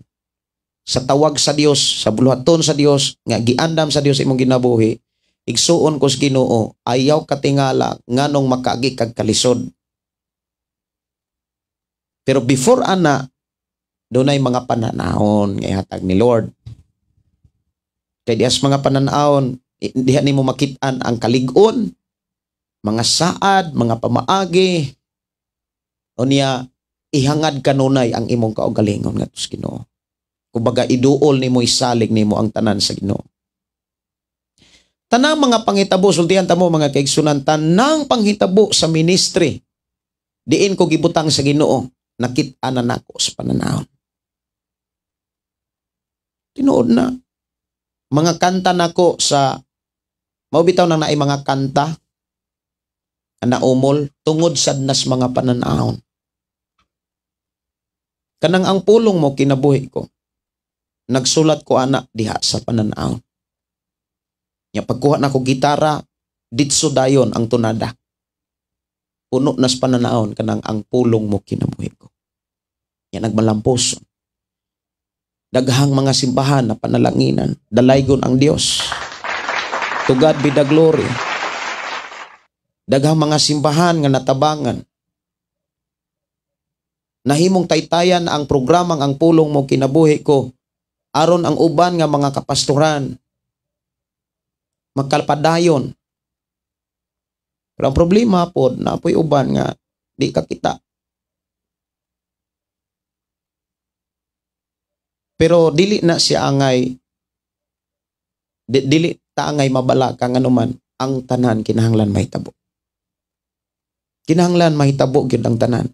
sa tawag sa Dios, sa buluhaton sa Dios, nga giandam sa Dios imong ginabuhi, igsuon ko sa Ginoo, ayaw katingala nganong makaagi kag kalisod. Pero before ana, doon ay mga pananahon nga ihatag ni Lord. Kaya dias mga pananahon, diha nimo makit-an ang kalig-on, mga saad, mga pamaagi, unya ihangad kanunay ang imong kaugalingon ngadto sa Ginoo. Kumbaga iduol nimo isalig nimo ang tanan sa Ginoo. Tanang mga panghitabo, sultihan ta mo mga kaigsunan, tanang panghitabo sa ministry, diin ko gibutang sa Ginoo, nakit-an na nako sa pananahon. Tinuod na. Mga kanta nako sa maubitaw nang naay mga kanta na umol tungod sad nas mga pananahon. Kanang ang pulong mo kinabuhi ko. Nagsulat ko ana diha sa pananahon. Nya pagkuha na ko gitara, ditso dayon ang tunada. Puno nas pananaon kanang ang pulong mo kinabuhi ko. Yan nagmalamposon. Daghang mga simbahan na panalanginan, dalaygon ang Dios. To God be the glory. Daghang mga simbahan nga natabangan. Nahimong taytayan ang programang ang pulong mo kinabuhi ko. Aron ang uban nga mga kapastoran magkalpadayon. Pero ang problema po, napoy uban nga di ka kita. Pero dili na siya angay, dili ta angay mabala ka nga naman, ang tanan kinahanglan mahitabo. Kinahanglan mahitabo gyud ang tanan.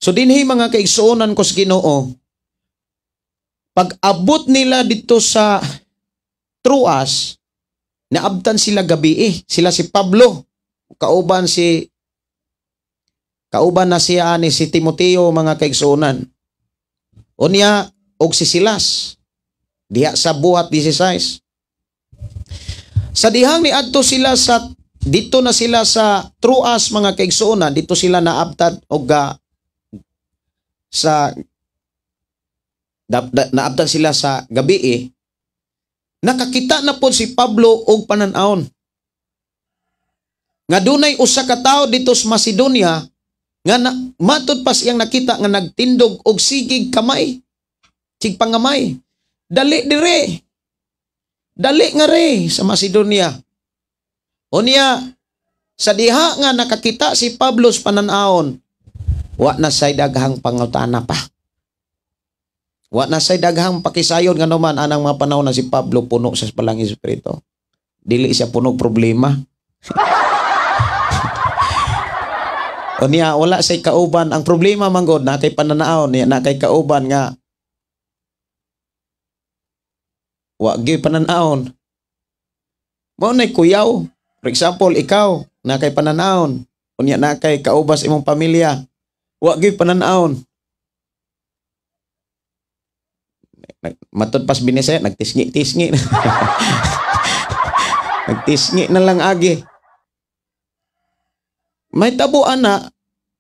So dinhi mga kaigsuonan ko sa Ginoo, pag abot nila dito sa Troas, naabtan sila gabi sila si Pablo, kauban na siya ni si Timoteo mga kaigsuonan. Unya og si Silas diha sa buhat 16. Sa dihang ni adto sila sa dito na sila sa Troas mga kaigsuonan, dito sila naabtan og naabtan sila sa gabi nakakita na po si Pablo og pananawon. Nga dunay usa ka tawo dito sa Macedonia nga matud pas iyang nakita nga nagtindog og sigig kamay. Sig pangamay. Dali dire. Dali nga re sa Macedonia. Unya sa diha nga nakakita si Pablo sa pananawon, wa na say daghang pangutana pa. Wa na say daghang pakisayon nga naman anang mga panahon na si Pablo puno sa palang espiritu. Dili siya puno problema. Unya wala say kauban ang problema manggod na kay pananaon niya na kay kauban nga wa gyud pananaon. Mao nay kuyaw. For example, ikaw na kay pananaon, unya na kay kaubas imong pamilya. Wa gyud pananaon. Matod pas binise, nagtisngi-tisngi. Nagtisngi na lang agi. May tabuan na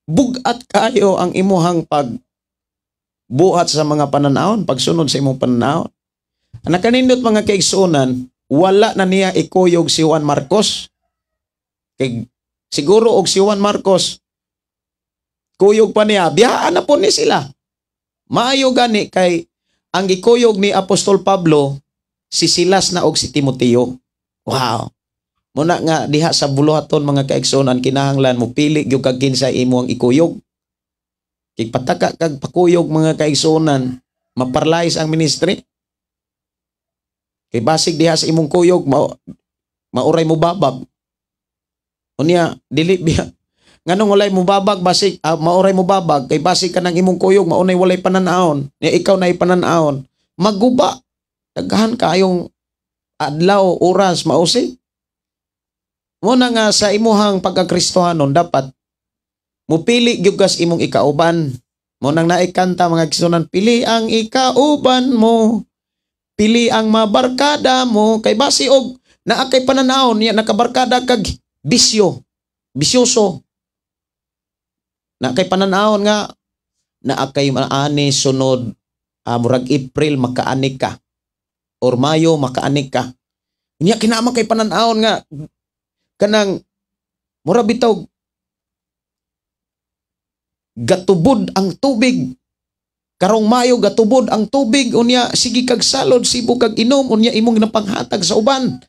bugat kayo ang imuhang pagbuhat sa mga pananaon, pagsunod sa imong pananaon. Ang nakanindot mga kaigsuonan, wala na niya ikuyog si Juan Marcos. Siguro og si Juan Marcos, kuyog pa niya, biyaan na po ni sila. Maayo gani kay ang gikuyog ni Apostol Pablo, si Silas na og si Timoteo. Wow! Muna nga diha sa buluhaton mga kaigsuonan, kinahanglan mo pili gyud kag kinsa imo ang ikuyog. Kay pataka kag pakuyog mga kaigsuonan, maparlays ang ministry. Kay basig diha sa imong kuyog, mauray mo babag. Unya, dili biya. Nganong walay mo babag, basig, mauray mo babag, kay basig ka ng imong kuyog, maunay walay pananaon. Niya ikaw na ipananaon. Maguba. Daghan kayong adlaw, oras, mausig. Muna nga sa imuhang pagkakristohanon, dapat mupili gyugas imong ikauban. Munang naikanta mga kisunan, pili ang ikauban mo. Pili ang mabarkada mo. Kay basi og naakay pananaon niya nakabarkada kag bisyo. Bisyoso. Naakay pananaon nga naakay maani sunod murag April makaanik ka or Mayo makaanik ka. Niya kinama kay pananaon nga kanang mura bitaw gatubod ang tubig. Karong Mayo gatubod ang tubig unya sige kag salod sibo kag inom unya imong napanghatag sa uban.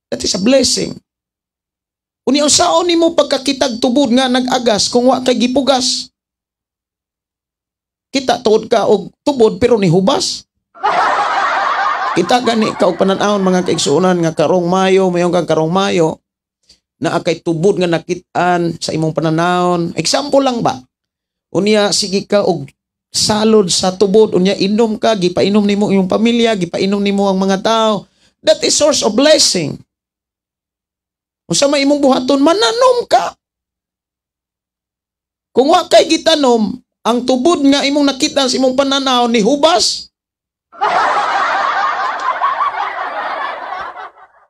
That is a blessing. Unya unsaon nimo pagkakitag tubod nga nag-agas kung wa kay gipugas? Kita tuod ka og tubod pero ni hubas. Kita gani ka og pananawon mga kaigsuonan nga karong Mayo, mayong kang karong Mayo na akay tubod nga nakit-an sa imong pananawon. Example lang ba? Unya sige ka og salod sa tubod, unya inom ka, gipainom nimo iyong pamilya, gipainom nimo ang mga tao. That is source of blessing. Unsa may imong buhaton, mananom ka. Kung wa kay gitanom, ang tubod nga imong nakita sa imong pananaw ni hubas.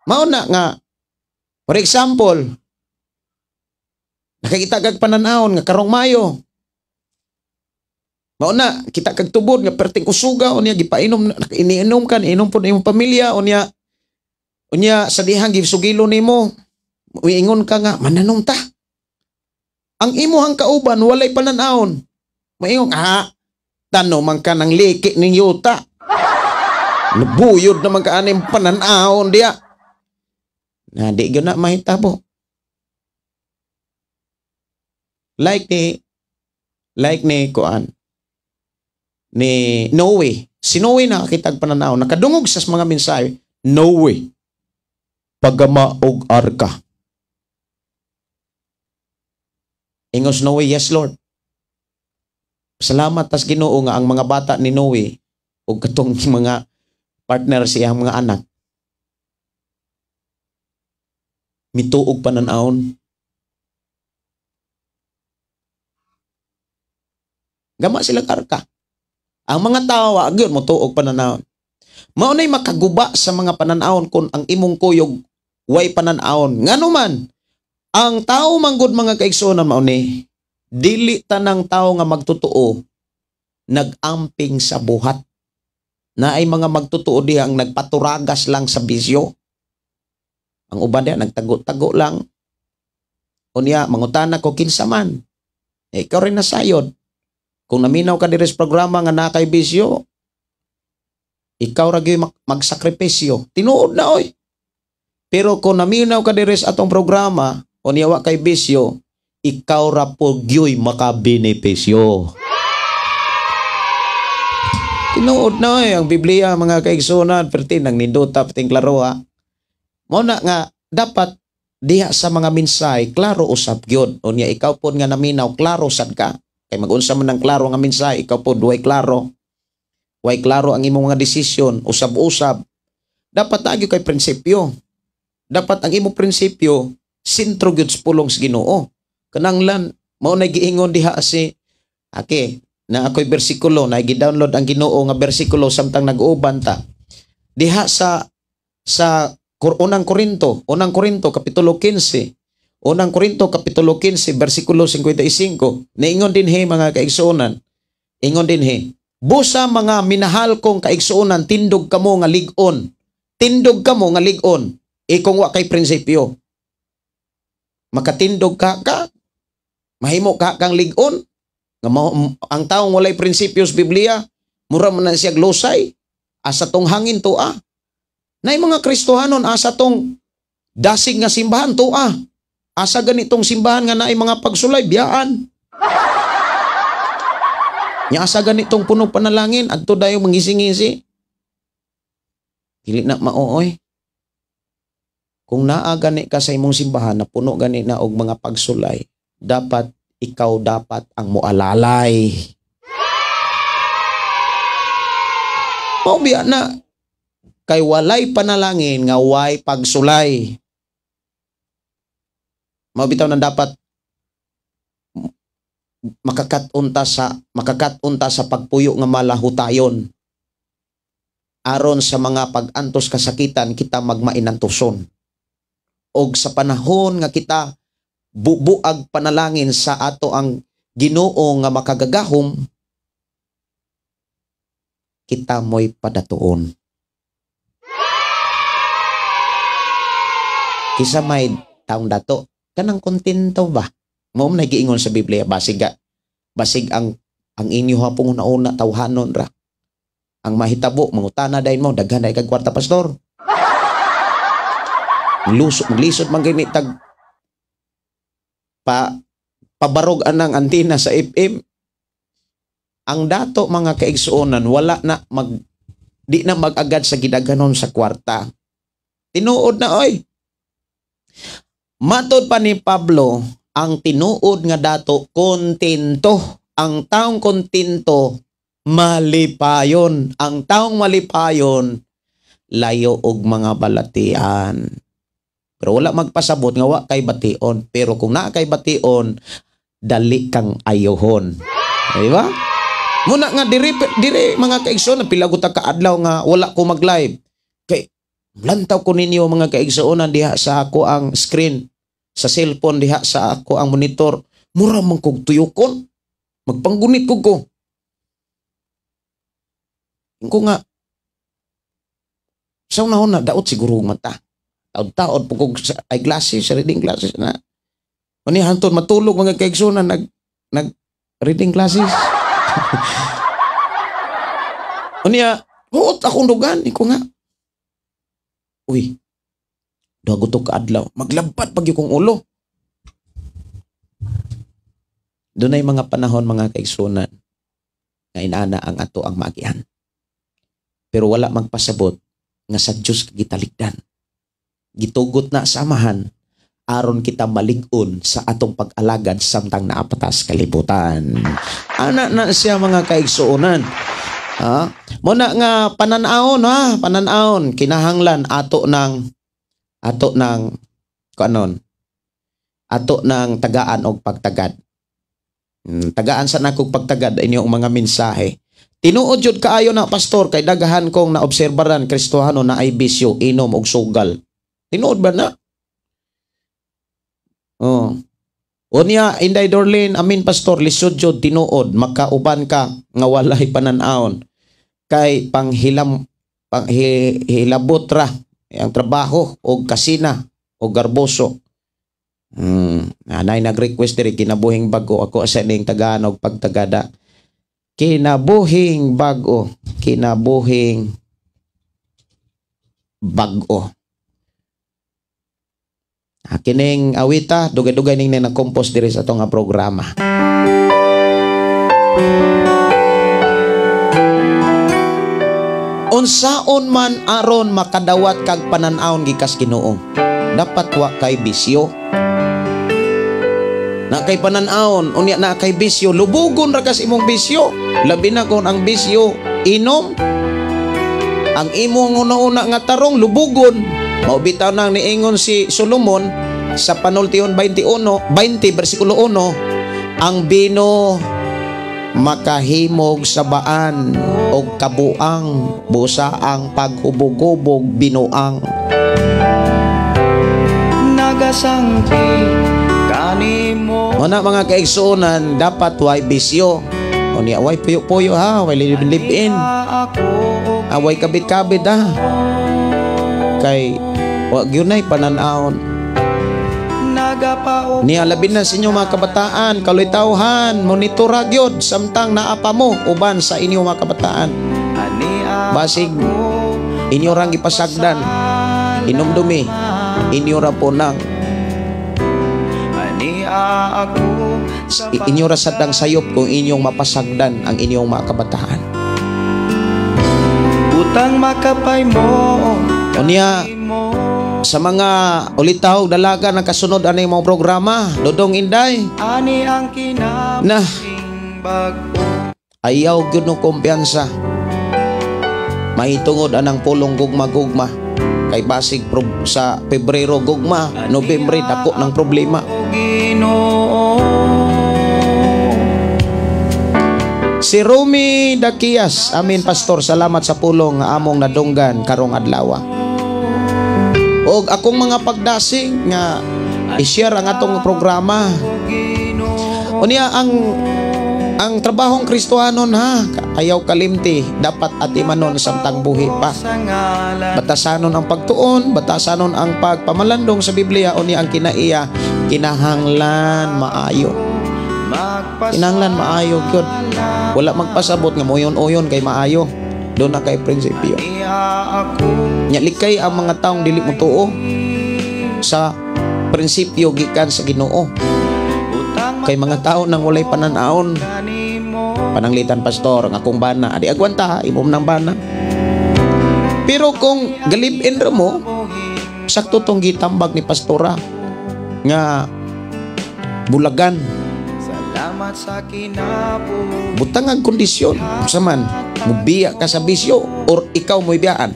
Mao na nga For example, nakakita kag pananahon nga karong Mayo. Mauna, kita kag tubod nga perting usuga o niya gipainom, iniinom kan, inom po na imong pamilya o niya sa dihang gibsugilo nimo. Uingon ka nga, mananom ta. Ang imuhang kauban, walay pananahon. Maingon, tano man ka ng liki ng yuta. Nabuyod naman ka aning pananahon diya. Na di yun na mahitabo. Like ni Kuan. Ni Noe. Si Noe nakakitag pananaw. Nakadungog sa mga mensahe. Noe. Pagama og arka. Ingos Noe, yes Lord. Salamat tas Ginoo nga ang mga bata ni Noe o katong mga partner siyang mga anak. Mituog pananahon. Gama silang arka. Ang mga tao, agyon mo tuog pananahon. Maunay makaguba sa mga pananahon kung ang imong kuyog way pananahon. Ngano man, ang tao manggod mga kaigsunan maunay, dili tanang tao nga magtutuo, nagamping sa buhat. Na ay mga magtutuo diha ang nagpaturagas lang sa bisyo. Ang uban diha, nagtago-tago lang. Unya, mangutana ko kinsa man. Ikaw rin nasayod. Kung naminaw ka diri sa programa nga nakay bisyo, ikaw ra gyud magsakripisyo. Tinuod na oy. Pero kung naminaw ka diri sa atong programa, o niyawa kay bisyo, ikaw ra po gyud makabenepisyo. Tinuod na oy ang Biblia mga kaigsunan, perti nang nindota pating klaro ha. Mo na nga dapat diha sa mga mensahe klaro usab gyud. Unya ikaw pod nga naminaw klaro sad ka. Kay mag-unsa man ang klaro nga mensahe, ikaw pod way klaro. Way klaro ang imong mga desisyon, usab-usab. Dapat agyo kay prinsipyo. Dapat ang imong prinsipyo sentro gyud sa pulong sa Ginoo. Kananglan mao na giingon diha si na ako'y bersikulo na gi-download ang Ginoo nga bersikulo samtang nag-uban ta. Diha sa unang Korinto kapitulo 15. Unang Korinto kapitulo 15 bersikulo 55. Naingon din mga kaigsuonan. Ingon din busa mga minahal kong kaigsuonan, tindog kamo nga lig-on. Tindog kamo nga lig-on. Kung wa kay prinsipyo. Makatindog ka, mahimo ka kang lig-on. Ang taong walay prinsipyo sa Biblia, mura man na siya glosay. Asa tong hangin to Nay mga Kristohanon, asa tong dasig nga simbahan to Asa ganitong simbahan nga naay mga pagsulay, biyaan. Nya asa ganitong puno panalangin, adto dayo mangisi-ngisi. Dili na maooy. Kung naa gani ka sa imong simbahan na puno gani na og mga pagsulay, dapat ang mualalay. O biya na, kay walay panalangin nga way pagsulay. Mabitaw na dapat makakatunta sa pagpuyo nga malahutayon. Aron sa mga pag-antos kasakitan kita magmainantuson. Og sa panahon nga kita bubuag panalangin sa ato ang Ginoo nga makagagahom, kita mo'y padatuon. Kisa may taong dato, kanang kontento ba? Mo man giingon sa Biblia basig ang inyo hapong una tawhanon ra. Ang mahitabo mangutana dayon mo daghan ay kag kwarta pastor. Maglisod man gani tag pabarog anang antina sa FM. Ang dato mga kaigsuonan wala na di na mag-agad sa gidaghanon sa kwarta. Tinuod na oy. Matod pa ni Pablo, ang tinuod nga dato kontento. Ang taong kontento malipayon. Ang taong malipayon layo og mga balatian. Pero wala magpasabot nga wa kay bation. Pero kung naa kay bation, dali kang ayohon. Di ba? Muna nga diri mga kaigsoon, pilagot ka adlaw nga wala ko mag-live. Kay Lantaw ko ninyo mga kaigsuonan diha sa ako ang screen, sa cellphone diha sa ako ang monitor. Mura man kog tuyokon. Magpanggunit ko. Ko nga, sa unahon na, daot siguro mata. Taod-taod po kog sa eyeglasses, sa reading glasses na. Mani hantod matulog mga kaigsuonan, nag reading glasses. Unya, huot akong dugan, ko nga. Uy, dago to kaadlaw. Maglabad pag yung kong ulo. Doon ay mga panahon, mga kaigsunan, nga inana ang ato ang maagian. Pero wala magpasabot nga sa Diyos gitaligdan. Gitugot na samahan aron kita malig-on sa atong pag-alagad samtang naapatas kalibutan. Ana na siya mga kaigsuonan. Muna nga pananaon pananaon kinahanglan ato ng tagaan og pagtagad. Tagaan sa nakog pagtagad inyong mga mensahe. Tinuod jud kaayo na pastor kay daghan kong naobserbaran Kristohano na ay bisyo, inom og sugal. Tinuod ba na? Unya Inday Dorlin, amin pastor, lisod jud tinuod makauban ka nga walay pananaon kay panghilabot ra ang trabaho og kasina o garboso. Anay nag-request diri kinabuhing bago ako sa ning tagaan og pagtagada. Kinabuhing bago. Kining awita dugay-dugay ning na-compose diri sa atong programa. Unsaon man aron makadawat kag pananawon gikas Ginoo, dapat wa kay bisyo. Na kay pananawon, unya na kay bisyo, lubugon ra kas imong bisyo. Labi na kung ang bisyo inom. Ang imong una-una nga tarong lubugon. Maubitaw nang niingon si Solomon sa Panultiyon 20 versikulo 1, ang bino makahimog sa baan og kabuang, busaang paghubog-hubog binuang. Nagasangki kanimo. Muna mga kaigsuonan, dapat way bisyo. Unya way puyo-puyo ha, way live-in. Way kabit-kabit ha. Kay wag yun ay pananawon. Niya labin na sa inyo mga kabataan, kaluytawhan, monitora gyud samtang naapa mo uban sa inyo mga kabataan. Basig inyo rang ipasagdan, inumdumi, inyo ra po nang inyo ra sadang sayop kung inyong mapasagdan ang inyong mga kabataan. Utang makapay mo. Unya sa mga ulitaw dalaga na kasunod ani mga programa, Dodong Inday, Ani ang na bago. ayaw gyud no kumpiyansa. Mahitungod anang pulong gugma-gugma. Kay basig sa Pebrero gugma, Nobyembre dako ng problema. Si Rumi Dakias, amin pastor, salamat sa pulong nga among nadunggan karong adlaw. Og akong mga pagdasing nga i-share ang atong programa. Unya ang trabahong Kristohanon ha, ayaw kalimti, dapat atimanon samtang buhi pa. Batasanon ang pagtuon, batasanon ang pagpamalandong sa Biblia. Unya ang kinaiya, kinahanglan maayo. Kinahanglan maayo gyud. Wala magpasabot nga moyon-oyon kay maayo. Doon na kay prinsipyo. Nyalikay ang mga taong dili mo tuo sa prinsipyo gikan sa Ginoo. Kay mga tao nang walay pananaon, pananglitan pastor nga akong bana, adi agwanta imom nang bana. Pero kung galibin ra mo, sakto tong gitambag ni pastora nga bulagan. Butang ang kondisyon saman mubiya ka sa bisyo or ikaw mo'y biyaan.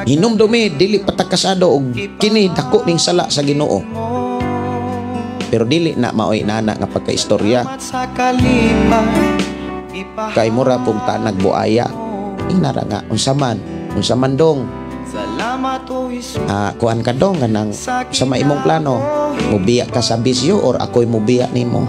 Hinumdumi dili patakasado og kini dako ning sala sa Ginoo. Pero dili na maoy nana nga pagkaistorya. Kay mura pong tanag buaya. Inara nga unsa man Unsa man dong, Salamat o Jesus. kuan ka dong kanang sa maimong plano, mubiya ka sa bisyo or ako'y mubiya nimo.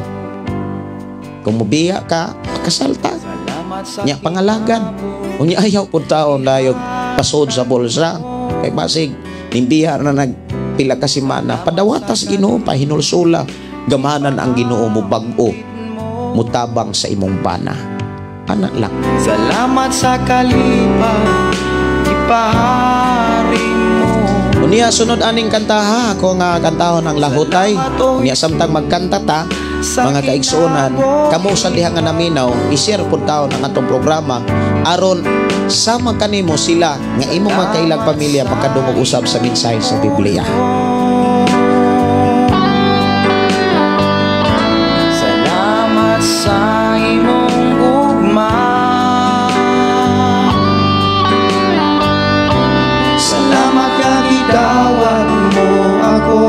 Kung mubiya ka, kasalta Salamat sa nya pangalagan. Unya ayaw pud taon layog pasod sa bulsa. Kay basig nimbiya na nagpila ka semana, padawatas Ginoo pa hinulsula, gamanan ang Ginoo mo bag-o mutabang sa imong bana. Ana lang. Salamat sa kalipa, ipahari mo. Unya sunod aning kanta ha, ako nga kantahon ang lahutay. Unya samtang magkanta ta, mga kaigsuonan, kamo sa diha nga naminaw, i-share pud taon ang atong programa aron sama kanimo sila nga imong mga kailang pamilya makadungog usab sa mensahe sa Biblia. Salamat sa imong gugma. Salamat ka gidawat mo ako.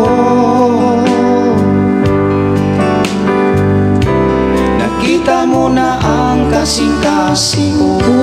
Nakita mo na ang kasing-kasing ko.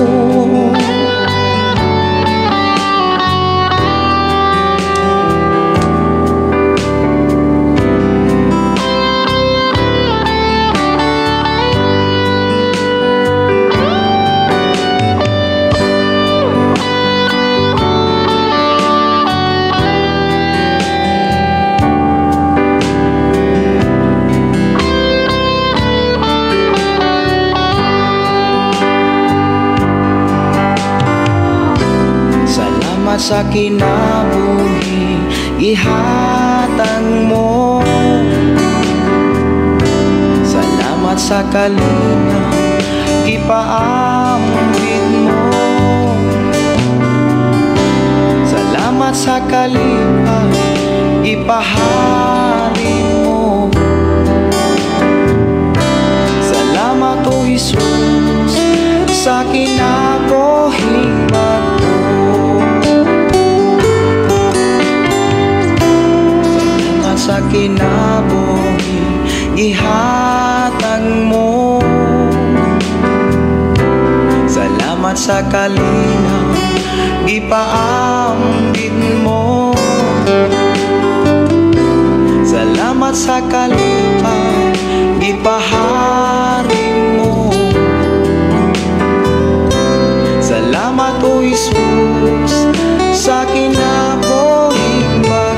Sa kinabuhi ihatag mo. Salamat sa kalinga ipaambit mo. Salamat sa kalinga ipahari mo. Salamat o Jesus sa kinabuhing bago. Sa kinabuhi ihatag mo. Salamat sa kalinga ipaambit mo. Salamat sa kalinga ipahari mo. Salamat o Jesus sa kinabuhing bago.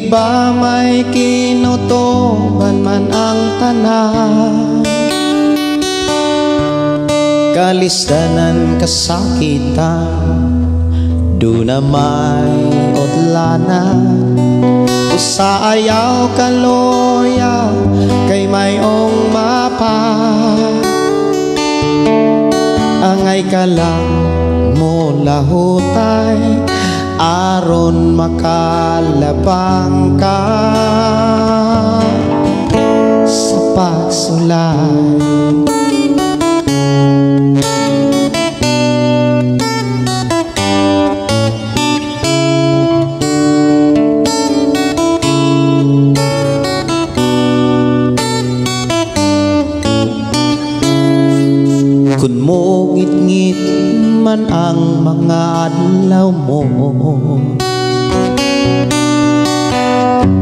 Ba may kinutuban man ang tanan, kalistanan kasakitan, do na may odlanan. Usa ayaw kaloya kay mayong mapa, angay ka lang mo lahutay aron makalabang ka sa pagsulay. Kun mo ngit-ngit man ang mga adlaw mo,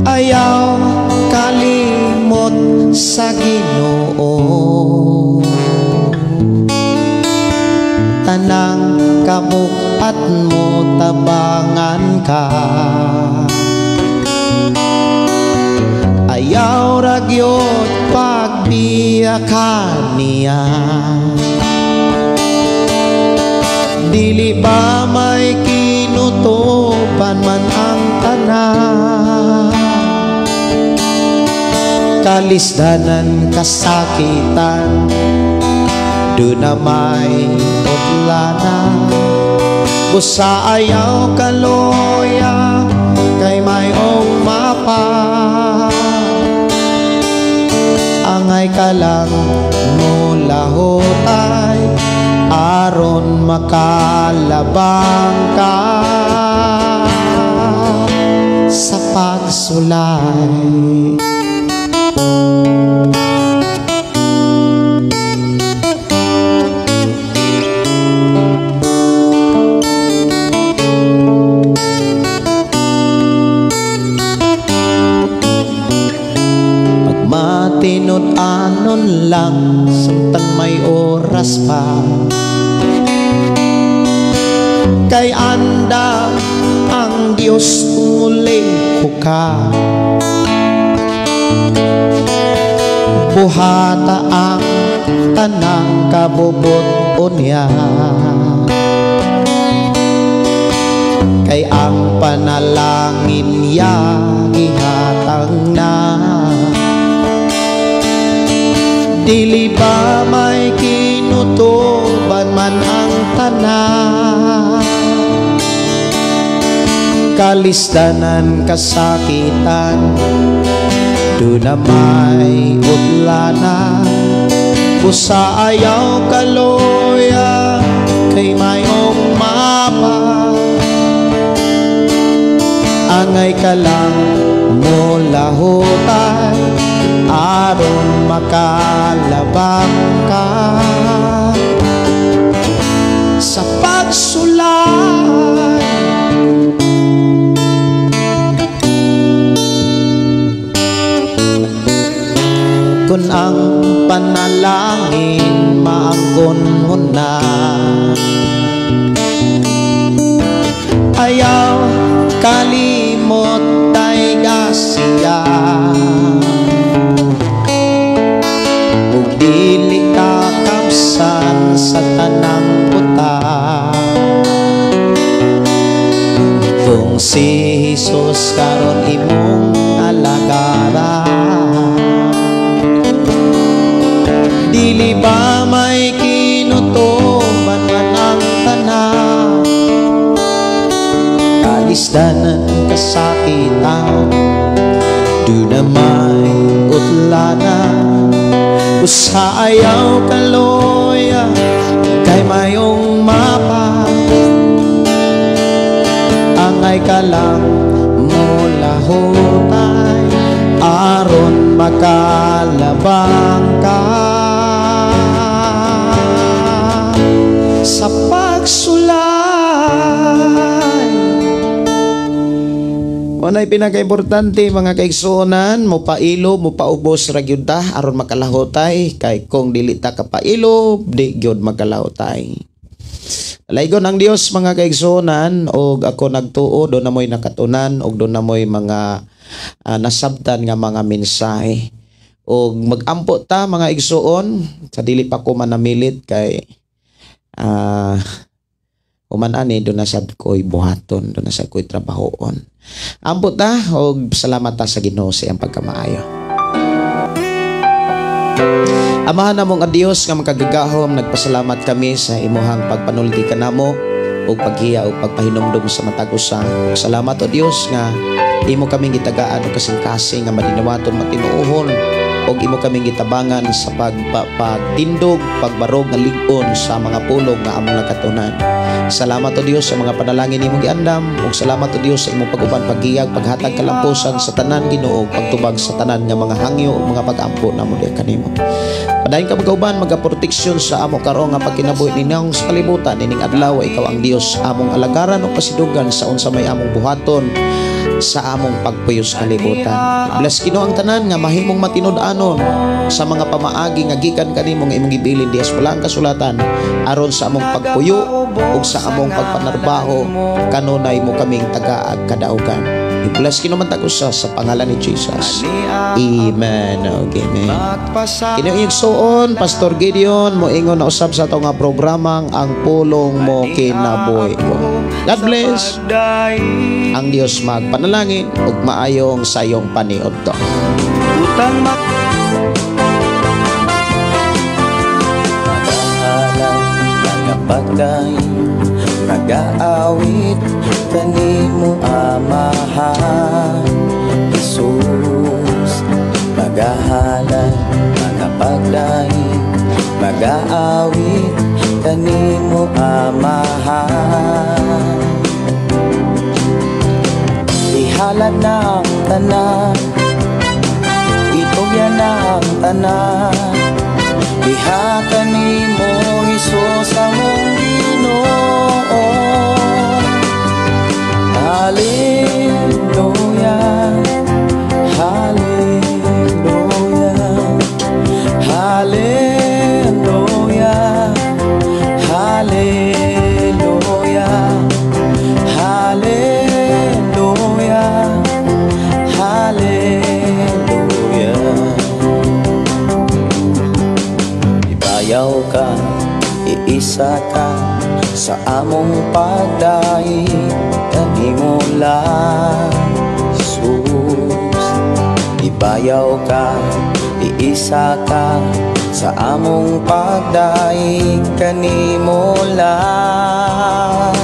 ayaw kalimot sa Ginoo. Tanang kabukat mo tabangan ka, ayaw ragyot pagbiyakan niya. Dili ba may kinutupan man ang tanan, kalisdanan kasakitan, doon na may utlanan. Busa ayaw kaloya, kay mayong mapa, angay ka lang mo lahotay, aron makalabang ka sa pagsulay. Tinod-anon lang samtang may oras pa, kay anda ang Diyos muling buka. Buhata ang tanang kabubot niya, kay ang panalangin niya gihatang na. Dili ba may kinutuban man ang tanan, kalisdanan kasakitan, doon na may utlanan. Busa ayaw kaloya, kay mayong mapa, angay ka lang mo lahutay, aron makalabang ka sa pagsulay. Kung ang panalangin maanggon mo na, ayaw kalimot tay siya, ug dili ka kapsan sa tanang buta. Kung si Jesus karon imong alagaran, dili ba may kinutuban man ang tanan, kalisdanan kasakitan, doon na may utlanan. Busa ayaw kaloya, kay mayong mapa, angay ka lang mo lahutay, aron makalabang ka sa pagsulay. Manay pinaka-importante mga kaigsuonan, mo pailo, mo paubos ra gyud ta aron makalahotay, kay kung dili ta kapailo, di gyud makalahotay. Laygon ang Dios mga kaigsuonan, og ako nagtuo do na moy nakatunan, og do na moy mga nasabtan nga mga mensahe. Og magampo ta mga igsuon, sa dili pa ko manamilit kay human ani do na sad ko'y buhaton, do na sad ko'y trabahoon. Ampo ta og salamat ta sa Ginoo sa iyang pagkamaayo. Amahan namong ang Dios nga makagagahom, nagpasalamat kami sa imuhang pagpanulti kanamo ug paghiya ug pagpahinumdum sa matag usa. Salamat o Dios nga imo kaming gitagaan og kasing-kasing nga madinawaton matinuohon, og imo kaming gitabangan sa pagtindog, pagbarog nga lig-on sa mga pulong nga among nakatunan. Salamat o Dios sa mga panalangin imong giandam, ug salamat o Dios sa imong pag-uban, paghiyag, paghatag kalampusan sa tanan Ginoo, pagtubag sa tanan nga mga hangyo ug mga pag-ampo namo di kanimo. Padayon ka magauban, magaproteksyon sa amo karon nga pagkinabuhi ninong sa kalibutan ining adlaw. Ikaw ang Dios among alagaran ug pasidugan sa unsa may among buhaton sa among pagpuyos kalibutan. Bless Ginoo ang tanan nga mahimong matinud-anon sa mga pamaagi nga gikan kanimo nga imong gibilin diha sa walang kasulatan, aron sa among pagpuyo ug sa among pagpanarbaho kanunay mo kaming tagaag kadaugan. I-bless Ginoo man tag-usa sa pangalan ni Jesus. Amen. Okay, amen. Kining igsuon Pastor Gideon mo ingon na usab sa ato nga programang ang pulong mo kinabuhi ko. God bless. Pagdaig Ang Dios magpanalangin ug maayong sayong paniudto. utang Mga pagday, mag-aawit kanimo Amahan Jesus. Magahalan mga pagday, mag-aawit kanimo Amahan. Ihalad na ang tanan, itugyan na ang tanan. Diha kanimo Hesus among Ginoo. Hallelujah, hallelujah, hallelujah, hallelujah, hallelujah, hallelujah. Ibayaw ka, iisa ka sa among pagdaig kanimo lang Jesus. Ibayaw ka, iisa ka sa among pagdaig kanimo lang.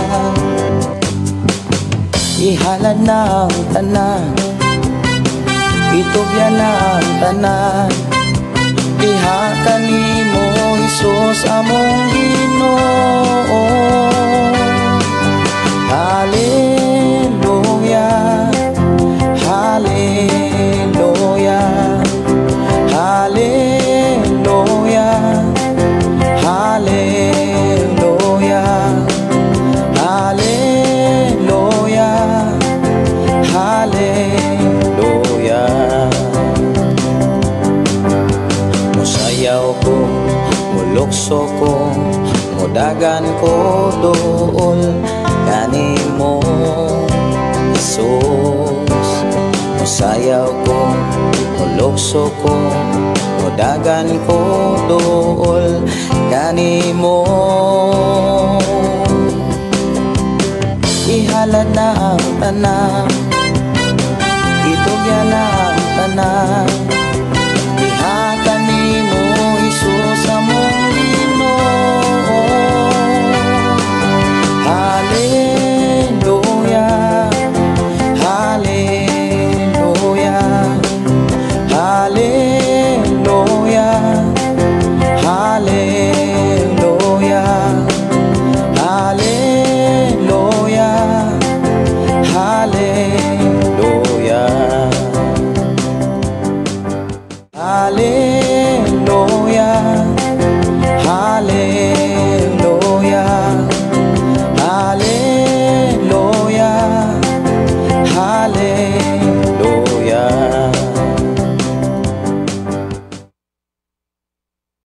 Ihalad na ang tanan, itugyan na ang tanan. Diha kanimo Hesus among Ginoo. Hallelujah, hallelujah, hallelujah, hallelujah, hallelujah, hallelujah. Musayaw ko, mulukso ko, mudagan ko dool kanimo Jesus. Musayaw ko, mulukso ko, mudagan ko dool kanimo. Ihalad na ang tanan,